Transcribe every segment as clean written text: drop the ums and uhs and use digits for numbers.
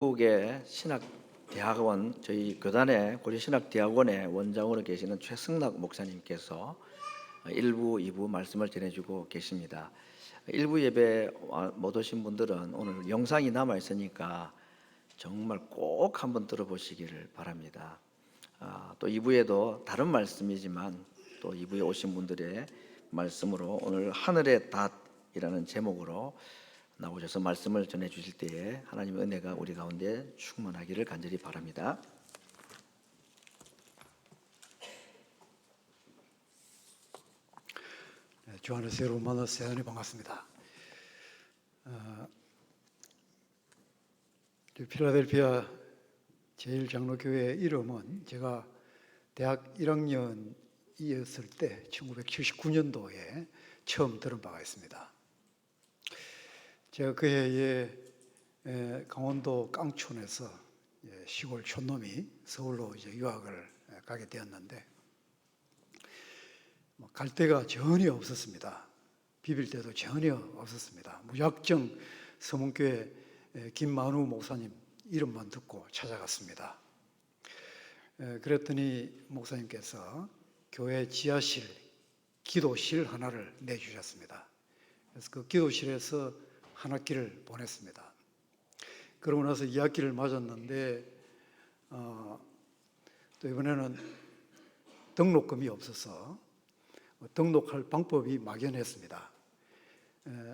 한국의 신학대학원 저희 교단의 고려신학대학원의 원장으로 계시는 최승락 목사님께서 1부, 2부 말씀을 전해주고 계십니다. 1부 예배 못 오신 분들은 오늘 영상이 남아 있으니까 정말 꼭 한번 들어보시기를 바랍니다. 또 2부에도 다른 말씀이지만 또 2부에 오신 분들의 말씀으로 오늘 하늘의 닷이라는 제목으로 나오셔서 말씀을 전해 주실 때에 하나님의 은혜가 우리 가운데 충만하기를 간절히 바랍니다. 주 안에서 여러분 만나서 대단히 반갑습니다. 필라델피아 제일장로교회 이름은 제가 대학 1학년이었을 때 1979년도에 처음 들은 바가 있습니다. 제가 그 해에 강원도 깡촌에서 시골 촌놈이 서울로 이제 유학을 가게 되었는데 갈 데가 전혀 없었습니다. 비빌 데도 전혀 없었습니다. 무작정 서문교회 김만우 목사님 이름만 듣고 찾아갔습니다. 그랬더니 목사님께서 교회 지하실 기도실 하나를 내주셨습니다. 그래서 그 기도실에서 한 학기를 보냈습니다. 그러고 나서 2학기를 맞았는데 또 이번에는 등록금이 없어서 등록할 방법이 막연했습니다.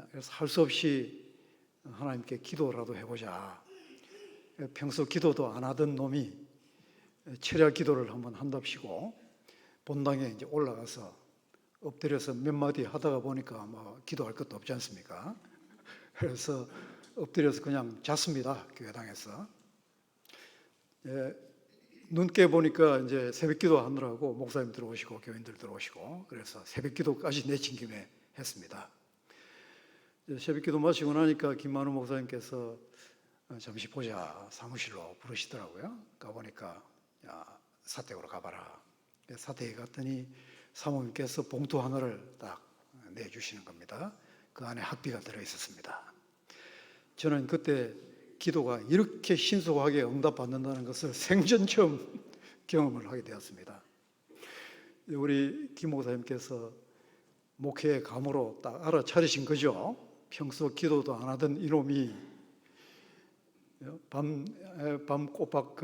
그래서 할 수 없이 하나님께 기도라도 해보자. 평소 기도도 안 하던 놈이 철야 기도를 한번 한답시고 본당에 이제 올라가서 엎드려서 몇 마디 하다가 보니까 뭐 기도할 것도 없지 않습니까? 그래서 엎드려서 그냥 잤습니다. 교회당에서. 눈 깨보니까 이제 새벽 기도 하느라고 목사님 들어오시고 교인들 들어오시고 그래서 새벽 기도까지 내친 김에 했습니다. 새벽 기도 마치고 나니까 김만우 목사님께서 잠시 보자 사무실로 부르시더라고요. 가보니까 사택으로 가봐라. 사택에 갔더니 사모님께서 봉투 하나를 딱 내주시는 겁니다. 그 안에 학비가 들어있었습니다. 저는 그때 기도가 이렇게 신속하게 응답받는다는 것을 생전 처음 경험을 하게 되었습니다. 우리 김 목사님께서 목회의 감으로 딱 알아차리신 거죠. 평소 기도도 안 하던 이놈이 밤 꼬박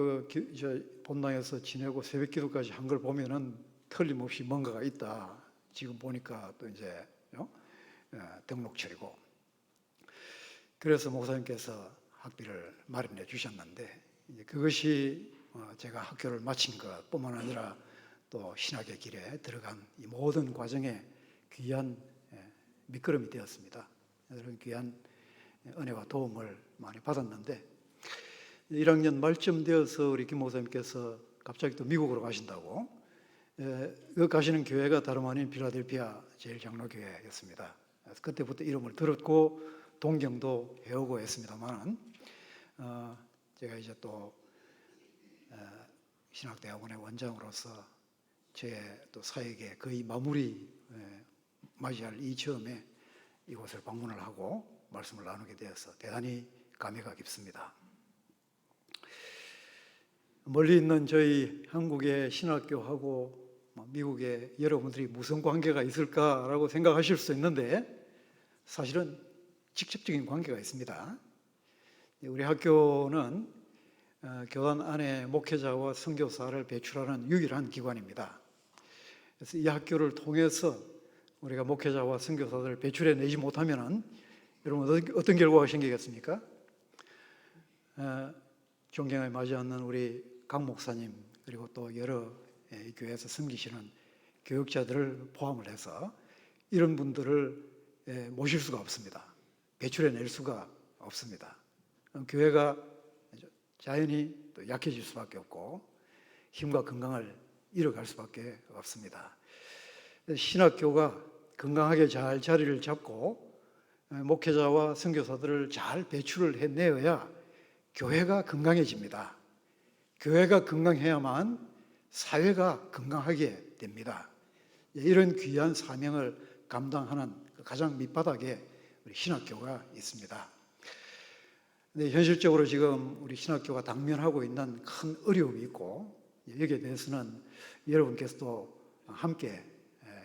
본당에서 지내고 새벽 기도까지 한 걸 보면은 틀림없이 뭔가가 있다. 지금 보니까 또 이제 등록철이고. 그래서 목사님께서 학비를 마련해 주셨는데 그것이 제가 학교를 마친 것뿐만 아니라 또 신학의 길에 들어간 이 모든 과정에 귀한 밑거름이 되었습니다. 이런 귀한 은혜와 도움을 많이 받았는데 1학년 말쯤 되어서 우리 김 목사님께서 갑자기 또 미국으로 가신다고 그 가시는 교회가 다름 아닌 필라델피아 제일장로교회였습니다. 그래서 그때부터 이름을 들었고 동경도 해오고 했습니다만 제가 이제 또 신학대학원의 원장으로서 제 또 사역의 거의 마무리 맞이할 이 즈음에 이곳을 방문을 하고 말씀을 나누게 되어서 대단히 감회가 깊습니다. 멀리 있는 저희 한국의 신학교하고 미국의 여러분들이 무슨 관계가 있을까라고 생각하실 수 있는데 사실은 직접적인 관계가 있습니다. 우리 학교는 교단 안에 목회자와 선교사를 배출하는 유일한 기관입니다. 그래서 이 학교를 통해서 우리가 목회자와 선교사들을 배출해 내지 못하면 여러분 어떤 결과가 생기겠습니까? 존경에 맞지 않는 우리 강 목사님 그리고 또 여러 교회에서 섬기시는 교육자들을 포함을 해서 이런 분들을 모실 수가 없습니다. 배출해 낼 수가 없습니다. 교회가 자연히 또 약해질 수밖에 없고 힘과 건강을 잃어갈 수밖에 없습니다. 신학교가 건강하게 잘 자리를 잡고 목회자와 선교사들을 잘 배출을 해내어야 교회가 건강해집니다. 교회가 건강해야만 사회가 건강하게 됩니다. 이런 귀한 사명을 감당하는 가장 밑바닥에 우리 신학교가 있습니다. 근데 현실적으로 지금 우리 신학교가 당면하고 있는 큰 어려움이 있고 여기에 대해서는 여러분께서도 함께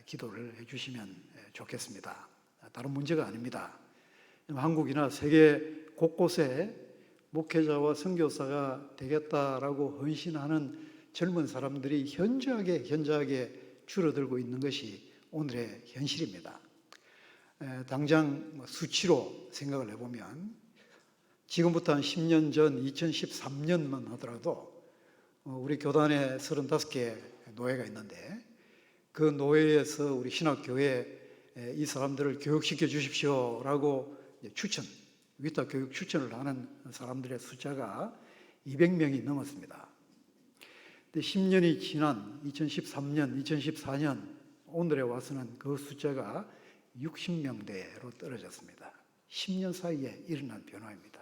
기도를 해주시면 좋겠습니다. 다른 문제가 아닙니다. 한국이나 세계 곳곳에 목회자와 선교사가 되겠다라고 헌신하는 젊은 사람들이 현저하게 줄어들고 있는 것이 오늘의 현실입니다. 당장 수치로 생각을 해보면 지금부터 한 10년 전 2013년만 하더라도 우리 교단에 35개 노회가 있는데 그 노회에서 우리 신학교에 이 사람들을 교육시켜 주십시오라고 위탁 교육 추천을 하는 사람들의 숫자가 200명이 넘었습니다. 근데 10년이 지난 2013년, 2014년 오늘에 와서는 그 숫자가 60명대로 떨어졌습니다. 10년 사이에 일어난 변화입니다.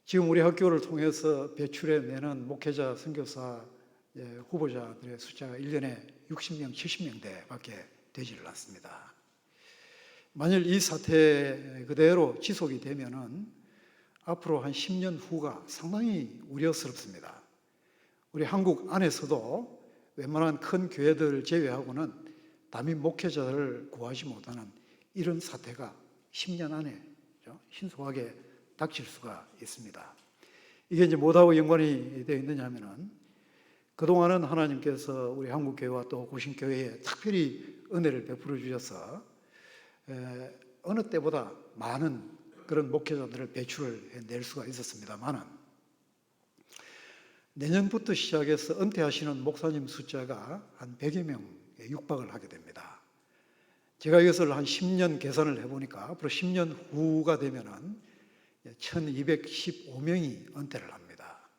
지금 우리 학교를 통해서 배출해내는 목회자, 선교사 후보자들의 숫자가 1년에 60명, 70명대밖에 되지를 않습니다. 만일 이 사태 그대로 지속이 되면은 앞으로 한 10년 후가 상당히 우려스럽습니다. 우리 한국 안에서도 웬만한 큰 교회들 제외하고는 담임 목회자를 구하지 못하는 이런 사태가 10년 안에 신속하게 닥칠 수가 있습니다. 이게 이제 뭐하고 연관이 되어 있느냐 하면은 그동안은 하나님께서 우리 한국교회와 또 고신교회에 특별히 은혜를 베풀어 주셔서 어느 때보다 많은 그런 목회자들을 배출을 해낼 수가 있었습니다만은 내년부터 시작해서 은퇴하시는 목사님 숫자가 한 100여 명에 육박을 하게 됩니다. 제가 이것을 한 10년 계산을 해보니까 앞으로 10년 후가 되면은 1215명이 은퇴를 합니다.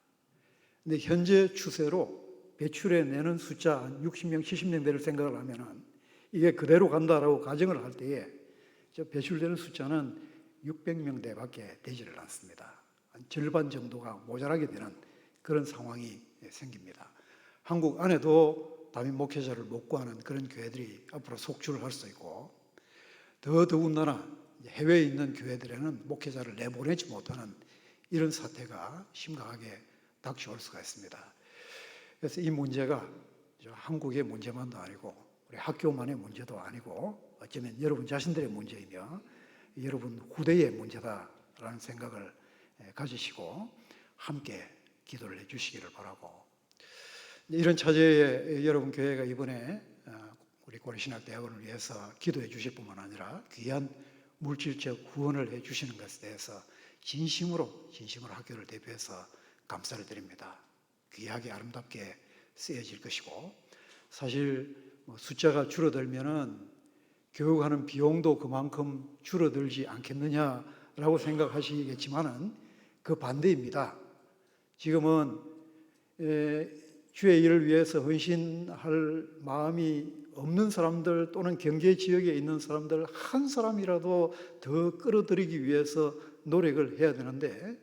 근데 현재 추세로 배출해내는 숫자 한 60명, 70명대를 생각을 하면은 이게 그대로 간다라고 가정을 할 때에 배출되는 숫자는 600명대밖에 되지를 않습니다. 한 절반 정도가 모자라게 되는 그런 상황이 생깁니다. 한국 안에도 담임 목회자를 못 구하는 그런 교회들이 앞으로 속출을 할 수 있고 더군다나 해외에 있는 교회들에는 목회자를 내보내지 못하는 이런 사태가 심각하게 닥쳐올 수가 있습니다. 그래서 이 문제가 한국의 문제만도 아니고 우리 학교만의 문제도 아니고 어쩌면 여러분 자신들의 문제이며 여러분 후대의 문제다라는 생각을 가지시고 함께 기도를 해주시기를 바라고 이런 차제에 여러분 교회가 이번에 우리 고려신학대학원을 위해서 기도해 주실 뿐만 아니라 귀한 물질적 후원을 해 주시는 것에 대해서 진심으로 학교를 대표해서 감사를 드립니다. 귀하게 아름답게 쓰여질 것이고 사실 숫자가 줄어들면은 교육하는 비용도 그만큼 줄어들지 않겠느냐라고 생각하시겠지만은 그 반대입니다. 지금은 주의 일을 위해서 헌신할 마음이 없는 사람들 또는 경계 지역에 있는 사람들 한 사람이라도 더 끌어들이기 위해서 노력을 해야 되는데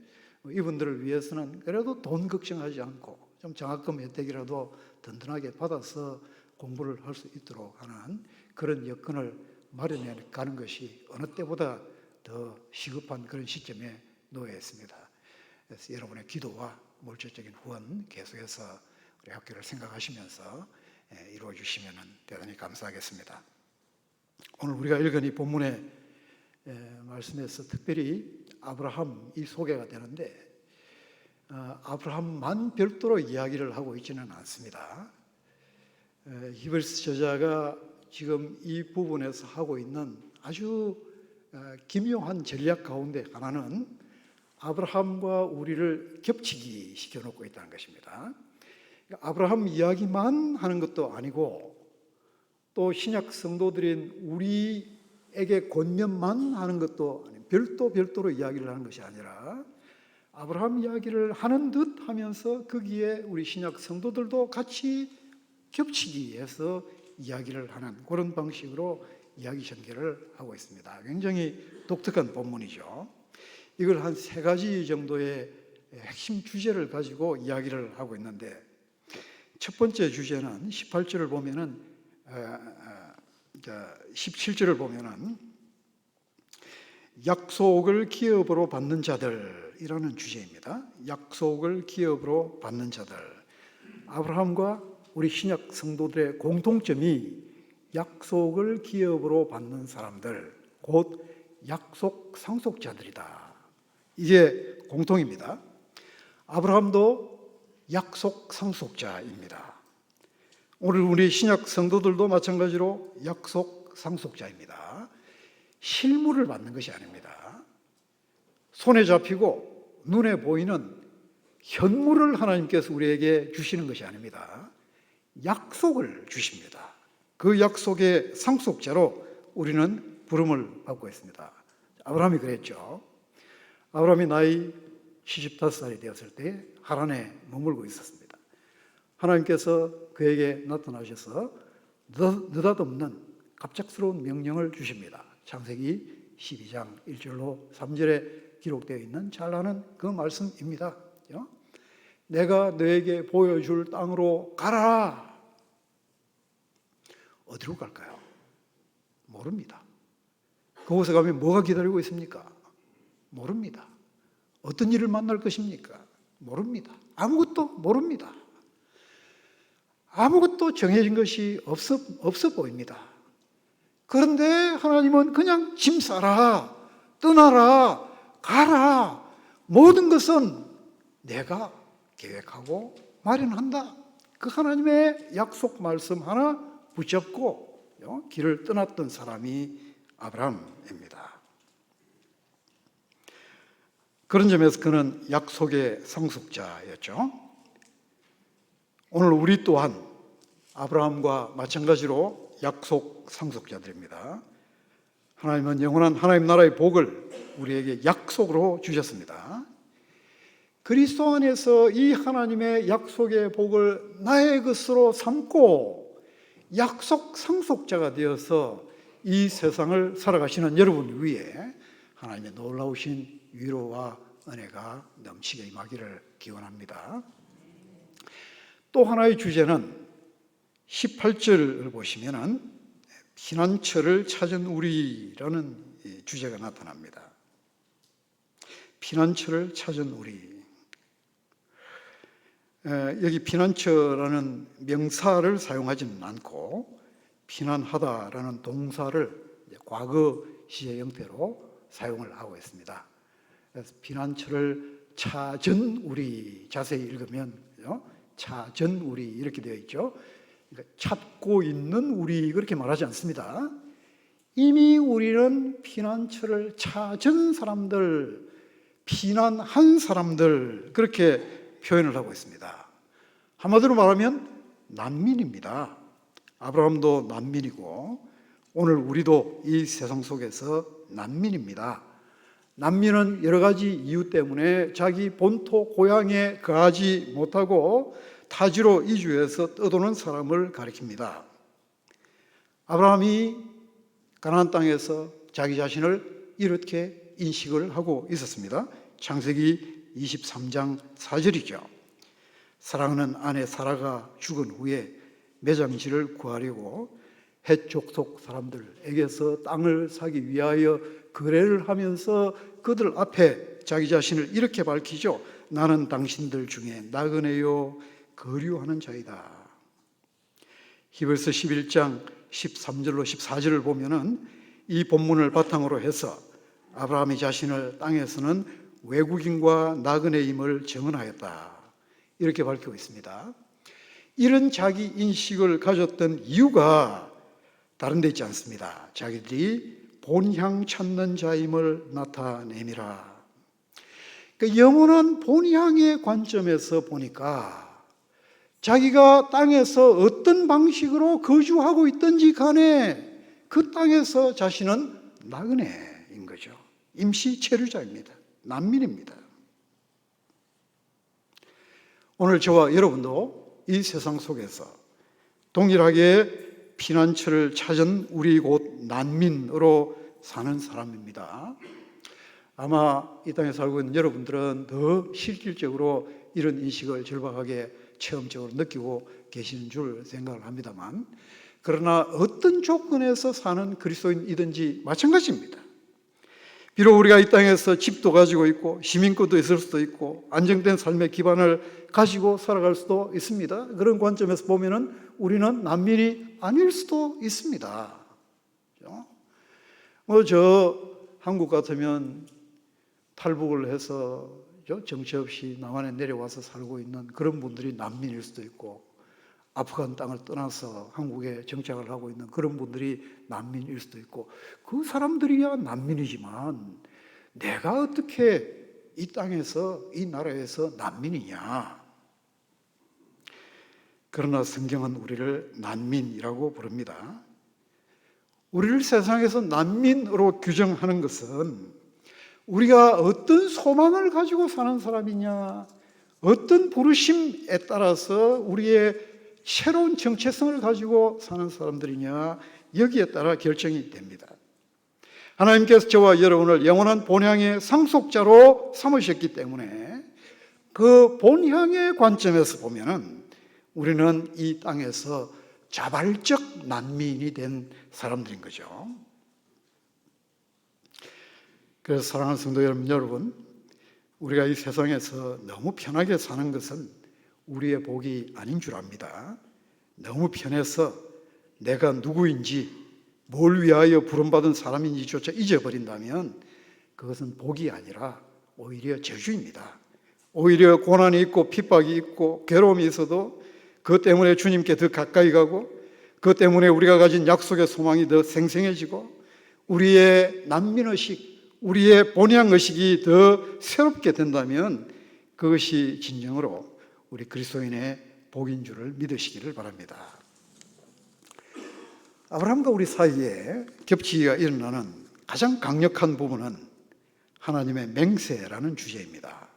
이분들을 위해서는 그래도 돈 걱정하지 않고 좀 장학금 혜택이라도 든든하게 받아서 공부를 할 수 있도록 하는 그런 여건을 마련해 가는 것이 어느 때보다 더 시급한 그런 시점에 놓여 있습니다. 그래서 여러분의 기도와 물질적인 후원 계속해서 우리 학교를 생각하시면서 이루어 주시면 대단히 감사하겠습니다. 오늘 우리가 읽은 이 본문의 말씀에서 특별히 아브라함이 소개가 되는데 아브라함만 별도로 이야기를 하고 있지는 않습니다. 히브리서 저자가 지금 이 부분에서 하고 있는 아주 기묘한 전략 가운데 하나는 아브라함과 우리를 겹치기 시켜놓고 있다는 것입니다. 아브라함 이야기만 하는 것도 아니고 또 신약 성도들인 우리에게 권면만 하는 것도 아니고 별도로 이야기를 하는 것이 아니라 아브라함 이야기를 하는 듯 하면서 거기에 우리 신약 성도들도 같이 겹치기 위해서 이야기를 하는 그런 방식으로 이야기 전개를 하고 있습니다. 굉장히 독특한 본문이죠. 이걸 한 3가지 정도의 핵심 주제를 가지고 이야기를 하고 있는데 첫 번째 주제는 18절을 보면은 17절을 보면은 약속을 기업으로 받는 자들이라는 주제입니다. 약속을 기업으로 받는 자들. 아브라함과 우리 신약 성도들의 공통점이 약속을 기업으로 받는 사람들, 곧 약속 상속자들이다. 이게 공통입니다. 아브라함도 약속 상속자입니다. 오늘 우리 신약 성도들도 마찬가지로 약속 상속자입니다. 실물을 받는 것이 아닙니다. 손에 잡히고 눈에 보이는 현물을 하나님께서 우리에게 주시는 것이 아닙니다. 약속을 주십니다. 그 약속의 상속자로 우리는 부름을 받고 있습니다. 아브라함이 그랬죠. 아브라함이 나이 75살이 되었을 때 하란에 머물고 있었습니다. 하나님께서 그에게 나타나셔서 느닷없는 갑작스러운 명령을 주십니다. 창세기 12장 1절로 3절에 기록되어 있는 잘 아는 그 말씀입니다. 내가 너에게 보여줄 땅으로 가라. 어디로 갈까요? 모릅니다. 그곳에 가면 뭐가 기다리고 있습니까? 모릅니다. 어떤 일을 만날 것입니까? 모릅니다. 아무것도 모릅니다. 아무것도 정해진 것이 없어 보입니다. 그런데 하나님은 그냥 짐 싸라, 떠나라, 가라. 모든 것은 내가 계획하고 마련한다. 그 하나님의 약속 말씀 하나 붙잡고 길을 떠났던 사람이 아브라함입니다. 그런 점에서 그는 약속의 상속자였죠. 오늘 우리 또한 아브라함과 마찬가지로 약속 상속자들입니다. 하나님은 영원한 하나님 나라의 복을 우리에게 약속으로 주셨습니다. 그리스도 안에서 이 하나님의 약속의 복을 나의 것으로 삼고 약속 상속자가 되어서 이 세상을 살아가시는 여러분 위에 하나님의 놀라우신 위로와 은혜가 넘치게 임하기를 기원합니다. 또 하나의 주제는 18절을 보시면은 피난처를 찾은 우리라는 주제가 나타납니다. 피난처를 찾은 우리. 여기 피난처라는 명사를 사용하지는 않고 피난하다라는 동사를 과거 시제 형태로 사용을 하고 있습니다. 그래서 피난처를 찾은 우리, 자세히 읽으면 찾은 우리 이렇게 되어 있죠. 그러니까 찾고 있는 우리 그렇게 말하지 않습니다. 이미 우리는 피난처를 찾은 사람들, 피난한 사람들 그렇게 표현을 하고 있습니다. 한마디로 말하면 난민입니다. 아브라함도 난민이고 오늘 우리도 이 세상 속에서 난민입니다. 난민은 여러 가지 이유 때문에 자기 본토 고향에 거하지 못하고 타지로 이주해서 떠도는 사람을 가리킵니다. 아브라함이 가나안 땅에서 자기 자신을 이렇게 인식을 하고 있었습니다. 창세기 23장 4절이죠. 사랑하는 아내 사라가 죽은 후에 매장지를 구하려고 헷 족속 사람들에게서 땅을 사기 위하여 거래를 하면서 그들 앞에 자기 자신을 이렇게 밝히죠. 나는 당신들 중에 나그네요 거류하는 자이다. 히브리서 11장 13절로 14절을 보면은 이 본문을 바탕으로 해서 아브라함이 자신을 땅에서는 외국인과 나그네임을 증언하였다. 이렇게 밝히고 있습니다. 이런 자기 인식을 가졌던 이유가 다른 데 있지 않습니다. 자기들이 본향 찾는 자임을 나타내미라. 그러니까 영원한 본향의 관점에서 보니까 자기가 땅에서 어떤 방식으로 거주하고 있든지 간에 그 땅에서 자신은 나그네인 거죠. 임시 체류자입니다. 난민입니다. 오늘 저와 여러분도 이 세상 속에서 동일하게 피난처를 찾은 우리 곧 난민으로 사는 사람입니다. 아마 이 땅에 살고 있는 여러분들은 더 실질적으로 이런 인식을 절박하게 체험적으로 느끼고 계시는 줄 생각을 합니다만, 그러나 어떤 조건에서 사는 그리스도인이든지 마찬가지입니다. 비록 우리가 이 땅에서 집도 가지고 있고 시민권도 있을 수도 있고 안정된 삶의 기반을 가지고 살아갈 수도 있습니다. 그런 관점에서 보면은 우리는 난민이 아닐 수도 있습니다. 저 한국 같으면 탈북을 해서 정처 없이 남한에 내려와서 살고 있는 그런 분들이 난민일 수도 있고, 아프간 땅을 떠나서 한국에 정착을 하고 있는 그런 분들이 난민일 수도 있고, 그 사람들이야 난민이지만 내가 어떻게 이 땅에서, 이 나라에서 난민이냐? 그러나 성경은 우리를 난민이라고 부릅니다. 우리를 세상에서 난민으로 규정하는 것은 우리가 어떤 소망을 가지고 사는 사람이냐, 어떤 부르심에 따라서 우리의 새로운 정체성을 가지고 사는 사람들이냐, 여기에 따라 결정이 됩니다. 하나님께서 저와 여러분을 영원한 본향의 상속자로 삼으셨기 때문에 그 본향의 관점에서 보면은 우리는 이 땅에서 자발적 난민이 된 사람들인 거죠. 그래서 사랑하는 성도 여러분, 우리가 이 세상에서 너무 편하게 사는 것은 우리의 복이 아닌 줄 압니다. 너무 편해서 내가 누구인지, 뭘 위하여 부름받은 사람인지조차 잊어버린다면 그것은 복이 아니라 오히려 저주입니다. 오히려 고난이 있고 핍박이 있고 괴로움이 있어도 그것 때문에 주님께 더 가까이 가고, 그것 때문에 우리가 가진 약속의 소망이 더 생생해지고, 우리의 난민의식, 우리의 본향의식이 더 새롭게 된다면 그것이 진정으로 우리 그리스도인의 복인 줄을 믿으시기를 바랍니다. 아브라함과 우리 사이에 겹치기가 일어나는 가장 강력한 부분은 하나님의 맹세라는 주제입니다.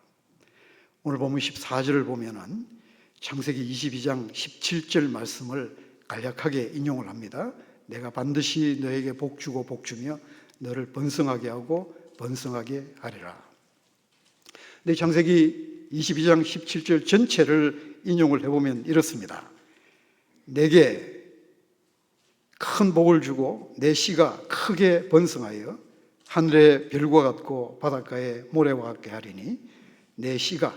오늘 본문 14절을 보면은 창세기 22장 17절 말씀을 간략하게 인용을 합니다. 내가 반드시 너에게 복주고 복주며 너를 번성하게 하고 번성하게 하리라. 근데 창세기 22장 17절 전체를 인용을 해보면 이렇습니다. 내게 큰 복을 주고 내 씨가 크게 번성하여 하늘의 별과 같고 바닷가의 모래와 같게 하리니 내 씨가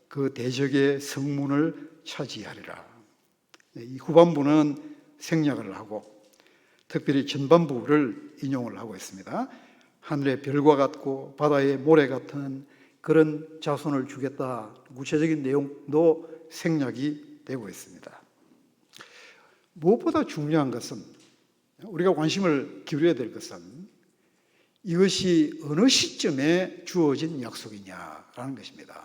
그 대적의 성문을 차지하리라. 이 후반부는 생략을 하고 특별히 전반부를 인용을 하고 있습니다. 하늘의 별과 같고 바다의 모래 같은 그런 자손을 주겠다. 구체적인 내용도 생략이 되고 있습니다. 무엇보다 중요한 것은, 우리가 관심을 기울여야 될 것은 이것이 어느 시점에 주어진 약속이냐라는 것입니다.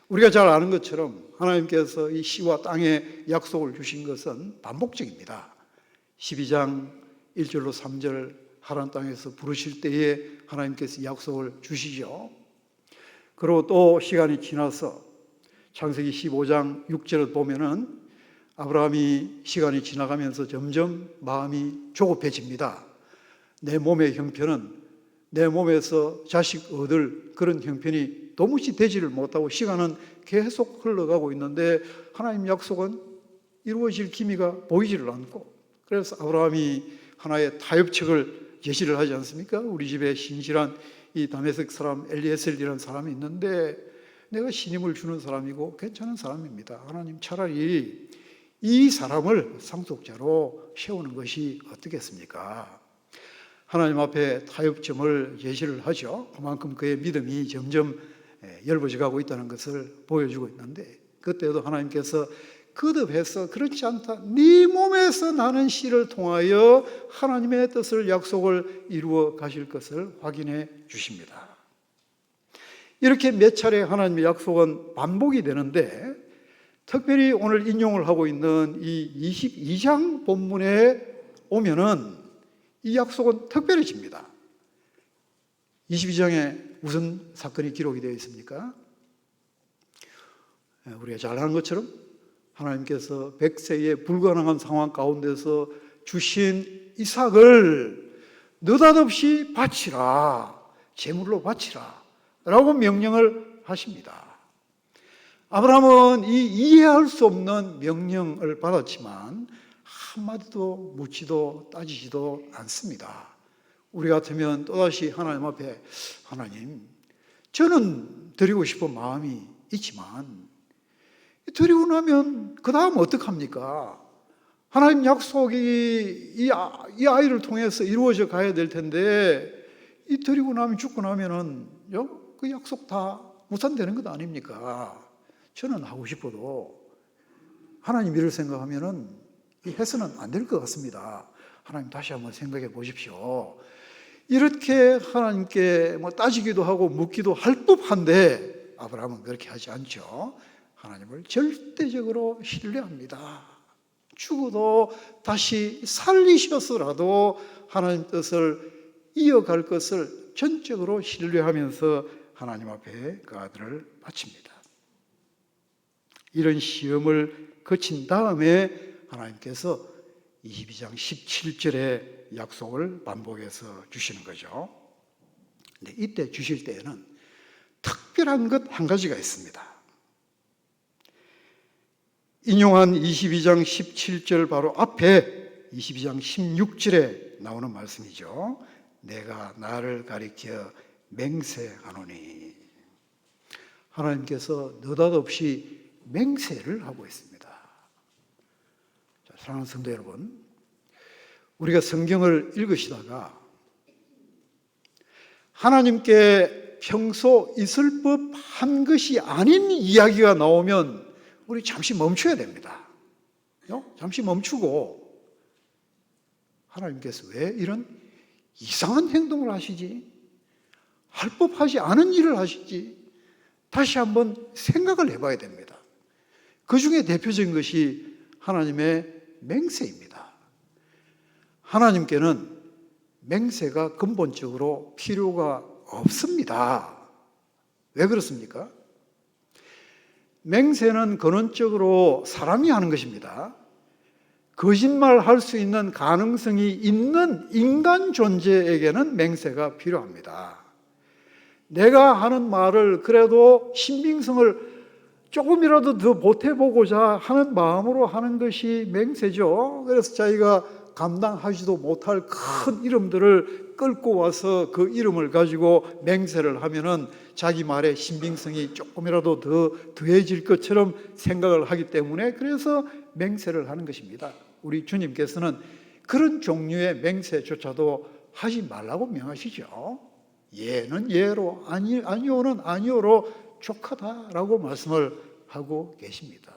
우리가 잘 아는 것처럼 하나님께서 이 시와 땅에 약속을 주신 것은 반복적입니다. 12장 1절로 3절 하란 땅에서 부르실 때에 하나님께서 약속을 주시죠. 그리고 또 시간이 지나서 창세기 15장 6절을 보면은 아브라함이 시간이 지나가면서 점점 마음이 조급해집니다. 내 몸의 형편은 내 몸에서 자식 얻을 그런 형편이 도무지 되지를 못하고 시간은 계속 흘러가고 있는데 하나님 약속은 이루어질 기미가 보이지를 않고, 그래서 아브라함이 하나의 타협책을 제시를 하지 않습니까? 우리 집에 신실한 이 다메섹 사람 엘리에셀이라는 사람이 있는데 내가 신임을 주는 사람이고 괜찮은 사람입니다. 하나님 차라리 이 사람을 상속자로 세우는 것이 어떻겠습니까? 하나님 앞에 타협점을 제시를 하죠. 그만큼 그의 믿음이 점점 열버져 가고 있다는 것을 보여주고 있는데, 그때도 하나님께서 거듭해서 그렇지 않다, 네 몸에서 나는 씨를 통하여 하나님의 뜻을 약속을 이루어 가실 것을 확인해 주십니다. 이렇게 몇 차례 하나님의 약속은 반복이 되는데, 특별히 오늘 인용을 하고 있는 이 22장 본문에 오면은 이 약속은 특별해집니다. 22장에 무슨 사건이 기록이 되어 있습니까? 우리가 잘 아는 것처럼 하나님께서 100세의 불가능한 상황 가운데서 주신 이삭을 느닷없이 바치라, 제물로 바치라 라고 명령을 하십니다. 아브라함은 이 이해할 수 없는 명령을 받았지만 한마디도 묻지도 따지지도 않습니다. 우리 같으면 또다시 하나님 앞에 하나님, 저는 드리고 싶은 마음이 있지만 드리고 나면 그 다음 어떡합니까? 하나님 약속이 이 아이를 통해서 이루어져 가야 될 텐데 이 드리고 나면 죽고 나면은 그 약속 다 무산되는 것 아닙니까? 저는 하고 싶어도 하나님 일을 생각하면은 해서는 안 될 것 같습니다. 하나님 다시 한번 생각해 보십시오. 이렇게 하나님께 따지기도 하고 묻기도 할 법한데 아브라함은 그렇게 하지 않죠. 하나님을 절대적으로 신뢰합니다. 죽어도 다시 살리셔서라도 하나님 뜻을 이어갈 것을 전적으로 신뢰하면서 하나님 앞에 그 아들을 바칩니다. 이런 시험을 거친 다음에 하나님께서 22장 17절의 약속을 반복해서 주시는 거죠. 근데 이때 주실 때에는 특별한 것 한 가지가 있습니다. 인용한 22장 17절 바로 앞에 22장 16절에 나오는 말씀이죠. 내가 나를 가리켜 맹세하노니. 하나님께서 느닷없이 맹세를 하고 있습니다. 자, 사랑하는 성도 여러분, 우리가 성경을 읽으시다가 하나님께 평소 있을 법한 것이 아닌 이야기가 나오면 우리 잠시 멈춰야 됩니다. 잠시 멈추고 하나님께서 왜 이런 이상한 행동을 하시지? 할 법하지 않은 일을 하시지? 다시 한번 생각을 해봐야 됩니다. 그 중에 대표적인 것이 하나님의 맹세입니다. 하나님께는 맹세가 근본적으로 필요가 없습니다. 왜 그렇습니까? 맹세는 근원적으로 사람이 하는 것입니다. 거짓말할 수 있는 가능성이 있는 인간 존재에게는 맹세가 필요합니다. 내가 하는 말을 그래도 신빙성을 조금이라도 더 보태보고자 하는 마음으로 하는 것이 맹세죠. 그래서 자기가 감당하지도 못할 큰 이름들을 끌고 와서 그 이름을 가지고 맹세를 하면은 자기 말에 신빙성이 조금이라도 더 더해질 것처럼 생각을 하기 때문에 그래서 맹세를 하는 것입니다. 우리 주님께서는 그런 종류의 맹세조차도 하지 말라고 명하시죠. 예는 예로, 아니오는 아니오로 족하다라고 말씀을 하고 계십니다.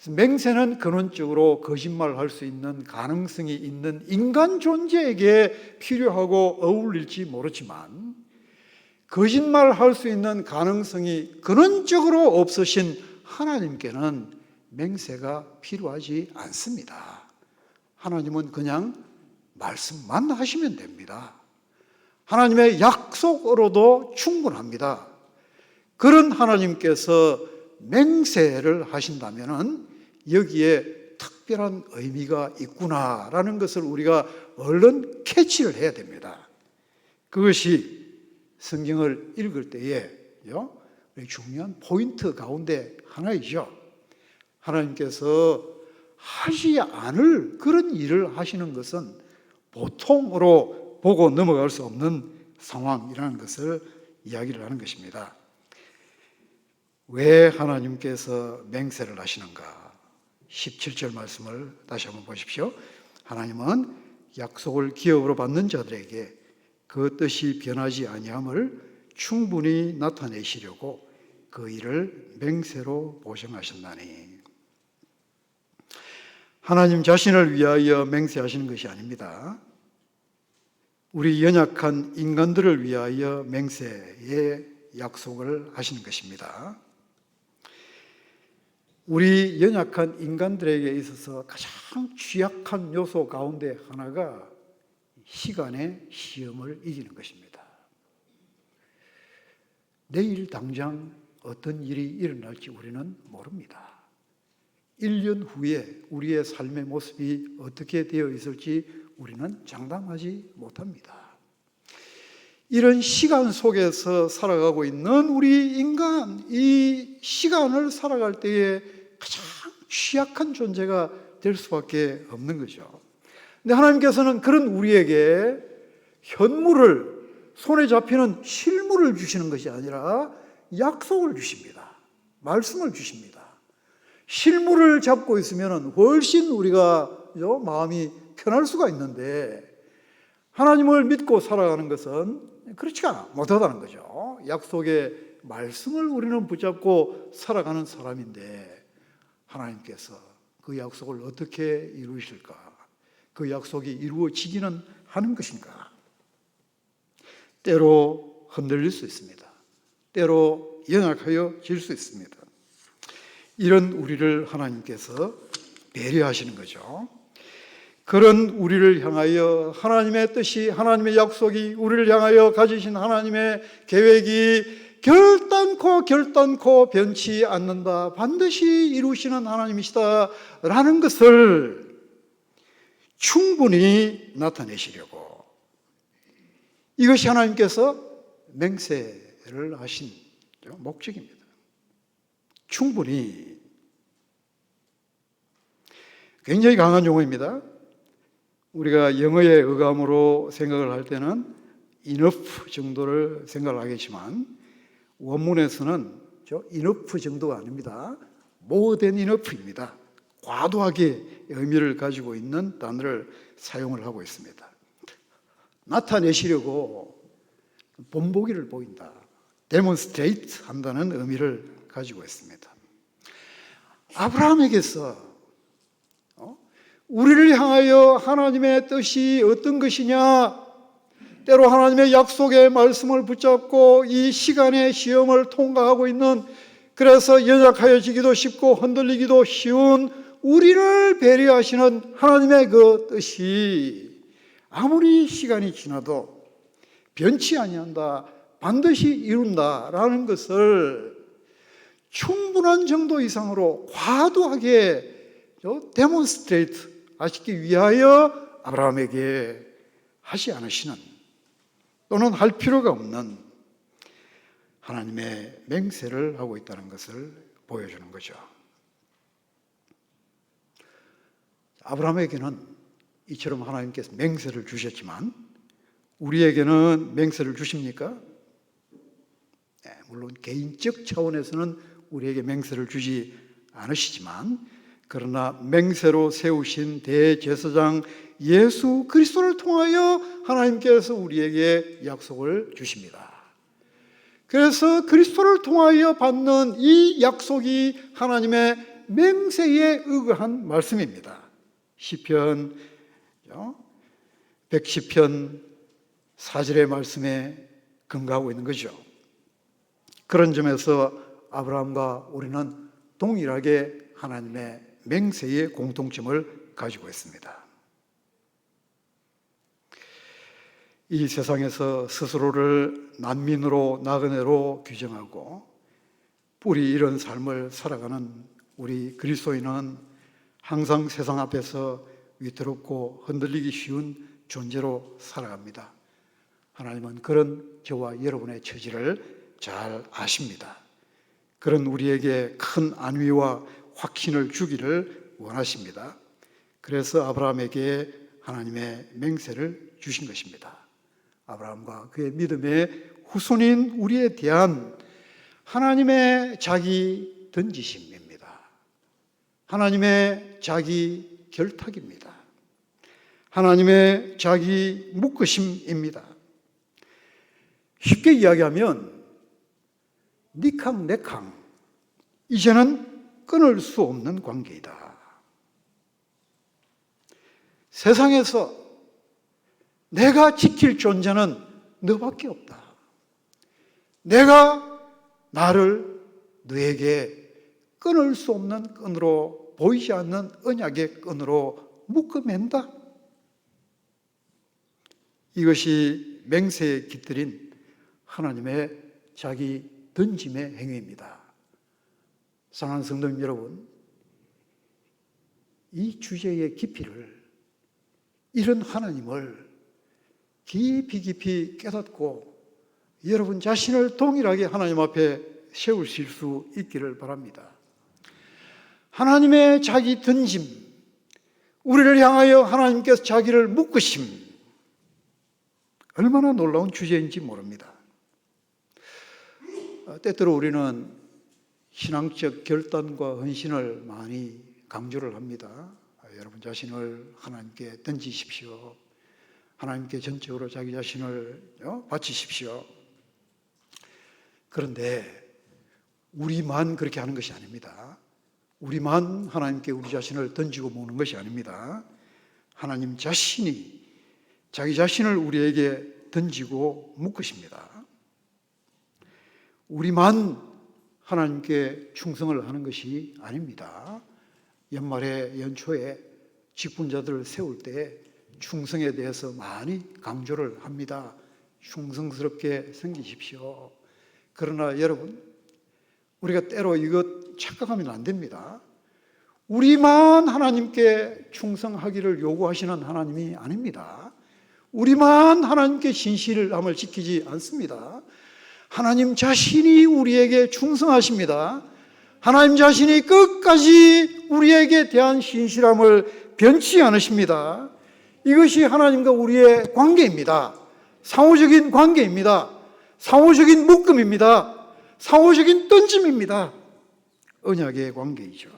맹세는 근원적으로 거짓말할 수 있는 가능성이 있는 인간 존재에게 필요하고 어울릴지 모르지만 거짓말할 수 있는 가능성이 근원적으로 없으신 하나님께는 맹세가 필요하지 않습니다. 하나님은 그냥 말씀만 하시면 됩니다. 하나님의 약속으로도 충분합니다. 그런 하나님께서 맹세를 하신다면 여기에 특별한 의미가 있구나라는 것을 우리가 얼른 캐치를 해야 됩니다. 그것이 성경을 읽을 때에 중요한 포인트 가운데 하나이죠. 하나님께서 하지 않을 그런 일을 하시는 것은 보통으로 보고 넘어갈 수 없는 상황이라는 것을 이야기를 하는 것입니다. 왜 하나님께서 맹세를 하시는가? 17절 말씀을 다시 한번 보십시오. 하나님은 약속을 기업으로 받는 자들에게 그 뜻이 변하지 아니함을 충분히 나타내시려고 그 일을 맹세로 보정하셨나니. 하나님 자신을 위하여 맹세하시는 것이 아닙니다. 우리 연약한 인간들을 위하여 맹세의 약속을 하시는 것입니다. 우리 연약한 인간들에게 있어서 가장 취약한 요소 가운데 하나가 시간의 시험을 이기는 것입니다. 내일 당장 어떤 일이 일어날지 우리는 모릅니다. 1년 후에 우리의 삶의 모습이 어떻게 되어 있을지 우리는 장담하지 못합니다. 이런 시간 속에서 살아가고 있는 우리 인간, 이 시간을 살아갈 때에 가장 취약한 존재가 될 수밖에 없는 거죠. 근데 하나님께서는 그런 우리에게 현물을, 손에 잡히는 실물을 주시는 것이 아니라 약속을 주십니다. 말씀을 주십니다. 실물을 잡고 있으면 훨씬 우리가 마음이 편할 수가 있는데, 하나님을 믿고 살아가는 것은 그렇지가 못하다는 거죠. 약속의 말씀을 우리는 붙잡고 살아가는 사람인데, 하나님께서 그 약속을 어떻게 이루실까? 그 약속이 이루어지기는 하는 것인가? 때로 흔들릴 수 있습니다. 때로 연약하여질 수 있습니다. 이런 우리를 하나님께서 배려하시는 거죠. 그런 우리를 향하여 하나님의 뜻이, 하나님의 약속이, 우리를 향하여 가지신 하나님의 계획이 결단코 변치 않는다, 반드시 이루시는 하나님이시다라는 것을 충분히 나타내시려고, 이것이 하나님께서 맹세를 하신 목적입니다. 충분히. 굉장히 강한 용어입니다. 우리가 영어의 어감으로 생각을 할 때는 enough 정도를 생각을 하겠지만, 원문에서는 enough 정도가 아닙니다. more than enough입니다. 과도하게 의미를 가지고 있는 단어를 사용을 하고 있습니다. 나타내시려고 본보기를 보인다, demonstrate 한다는 의미를 가지고 있습니다. 아브라함에게서 우리를 향하여 하나님의 뜻이 어떤 것이냐, 때로 하나님의 약속의 말씀을 붙잡고 이 시간의 시험을 통과하고 있는, 그래서 연약하여지기도 쉽고 흔들리기도 쉬운 우리를 배려하시는 하나님의 그 뜻이 아무리 시간이 지나도 변치 아니한다, 반드시 이룬다라는 것을 충분한 정도 이상으로 과도하게 데몬스트레이트 하시기 위하여 아브라함에게 하지 않으시는, 또는 할 필요가 없는 하나님의 맹세를 하고 있다는 것을 보여주는 거죠. 아브라함에게는 이처럼 하나님께서 맹세를 주셨지만, 우리에게는 맹세를 주십니까? 네, 물론 개인적 차원에서는 우리에게 맹세를 주지 않으시지만, 그러나 맹세로 세우신 대제사장 예수 그리스도를 통하여 하나님께서 우리에게 약속을 주십니다. 그래서 그리스도를 통하여 받는 이 약속이 하나님의 맹세에 의거한 말씀입니다. 시편 110편 4절의 말씀에 근거하고 있는 거죠. 그런 점에서 아브라함과 우리는 동일하게 하나님의 맹세의 공통점을 가지고 있습니다. 이 세상에서 스스로를 난민으로, 나그네로 규정하고 뿌리 잃은 삶을 살아가는 우리 그리스도인은 항상 세상 앞에서 위태롭고 흔들리기 쉬운 존재로 살아갑니다. 하나님은 그런 저와 여러분의 처지를 잘 아십니다. 그런 우리에게 큰 안위와 확신을 주기를 원하십니다. 그래서 아브라함에게 하나님의 맹세를 주신 것입니다. 아브라함과 그의 믿음의 후손인 우리에 대한 하나님의 자기 던지심입니다. 하나님의 자기 결탁입니다. 하나님의 자기 묶으심입니다. 쉽게 이야기하면 니캉 네캉, 이제는 끊을 수 없는 관계이다. 세상에서 내가 지킬 존재는 너밖에 없다. 내가 나를 너에게 끊을 수 없는 끈으로, 보이지 않는 언약의 끈으로 묶어맨다. 이것이 맹세에 깃들인 하나님의 자기 던짐의 행위입니다. 사랑하는 성도님 여러분, 이 주제의 깊이를, 이런 하나님을 깊이 깨닫고 여러분 자신을 동일하게 하나님 앞에 세우실 수 있기를 바랍니다. 하나님의 자기 던짐, 우리를 향하여 하나님께서 자기를 묶으심, 얼마나 놀라운 주제인지 모릅니다. 때때로 우리는 신앙적 결단과 헌신을 많이 강조를 합니다. 여러분 자신을 하나님께 던지십시오. 하나님께 전적으로 자기 자신을 바치십시오. 그런데 우리만 그렇게 하는 것이 아닙니다. 우리만 하나님께 우리 자신을 던지고 모으는 것이 아닙니다. 하나님 자신이 자기 자신을 우리에게 던지고 묶으십니다. 우리만 하나님께 충성을 하는 것이 아닙니다. 연말에 연초에 직분자들을 세울 때 충성에 대해서 많이 강조를 합니다. 충성스럽게 섬기십시오. 그러나 여러분, 우리가 때로 이것 착각하면 안 됩니다. 우리만 하나님께 충성하기를 요구하시는 하나님이 아닙니다. 우리만 하나님께 신실함을 지키지 않습니다. 하나님 자신이 우리에게 충성하십니다. 하나님 자신이 끝까지 우리에게 대한 신실함을 변치 않으십니다. 이것이 하나님과 우리의 관계입니다. 상호적인 관계입니다. 상호적인 묶음입니다. 상호적인 던짐입니다. 언약의 관계이죠.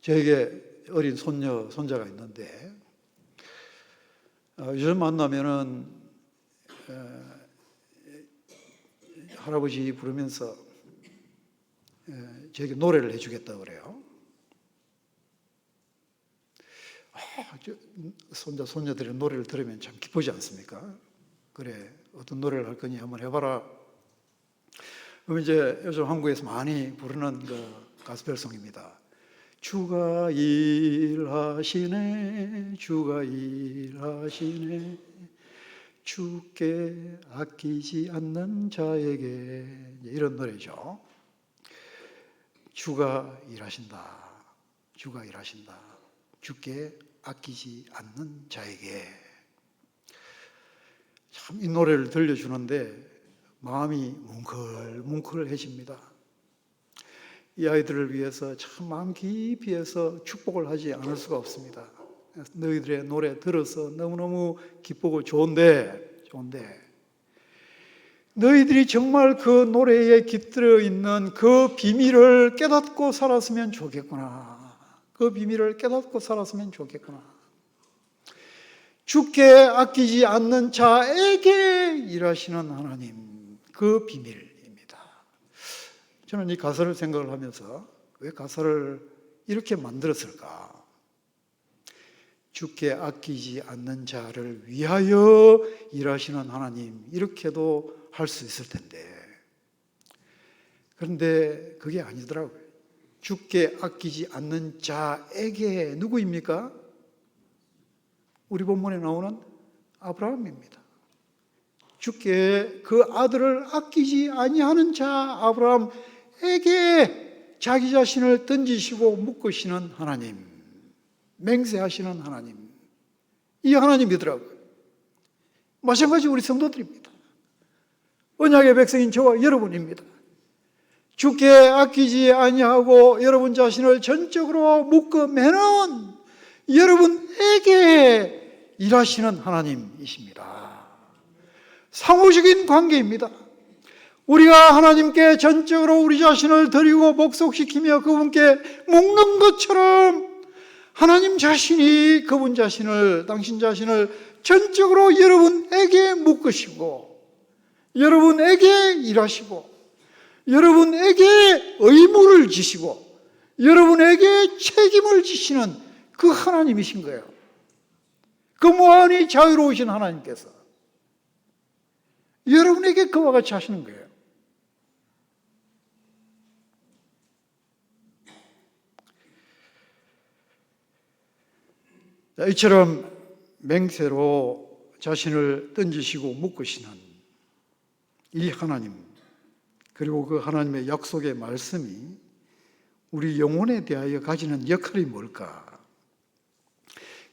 저에게 어린 손녀, 손자가 있는데 요즘 만나면은 할아버지 부르면서 저에게 노래를 해주겠다고 그래요. 손자, 손녀들의 노래를 들으면 참 기쁘지 않습니까? 그래, 어떤 노래를 할 거니 한번 해봐라. 그럼 이제 요즘 한국에서 많이 부르는 그 가스펠송입니다. 주가 일하시네, 주가 일하시네, 주께 아끼지 않는 자에게, 이런 노래죠. 주가 일하신다, 주가 일하신다, 주께 아끼지 않는 자에게. 참 이 노래를 들려주는데 마음이 뭉클뭉클해집니다. 이 아이들을 위해서 참 마음 깊이 해서 축복을 하지 않을 수가 없습니다. 너희들의 노래 들어서 너무너무 기쁘고 좋은데 너희들이 정말 그 노래에 깃들어 있는 그 비밀을 깨닫고 살았으면 좋겠구나. 그 비밀을 깨닫고 살았으면 좋겠구나. 주께 아끼지 않는 자에게 일하시는 하나님, 그 비밀. 저는 이 가사를 생각을 하면서 왜 가사를 이렇게 만들었을까? 주께 아끼지 않는 자를 위하여 일하시는 하나님, 이렇게도 할 수 있을 텐데. 그런데 그게 아니더라고요. 주께 아끼지 않는 자에게, 누구입니까? 우리 본문에 나오는 아브라함입니다. 주께 그 아들을 아끼지 아니하는 자 아브라함에게 자기 자신을 던지시고 묶으시는 하나님, 맹세하시는 하나님, 이 하나님이더라고요. 마찬가지 우리 성도들입니다. 언약의 백성인 저와 여러분입니다. 주께 아끼지 아니하고 여러분 자신을 전적으로 묶어매는 여러분에게 일하시는 하나님이십니다. 상호적인 관계입니다. 우리가 하나님께 전적으로 우리 자신을 드리고 목속시키며 그분께 묶는 것처럼 하나님 자신이 그분 자신을, 당신 자신을 전적으로 여러분에게 묶으시고 여러분에게 일하시고 여러분에게 의무를 지시고 여러분에게 책임을 지시는 그 하나님이신 거예요. 그 무한히 자유로우신 하나님께서 여러분에게 그와 같이 하시는 거예요. 이처럼 맹세로 자신을 던지시고 묶으시는 이 하나님, 그리고 그 하나님의 약속의 말씀이 우리 영혼에 대하여 가지는 역할이 뭘까?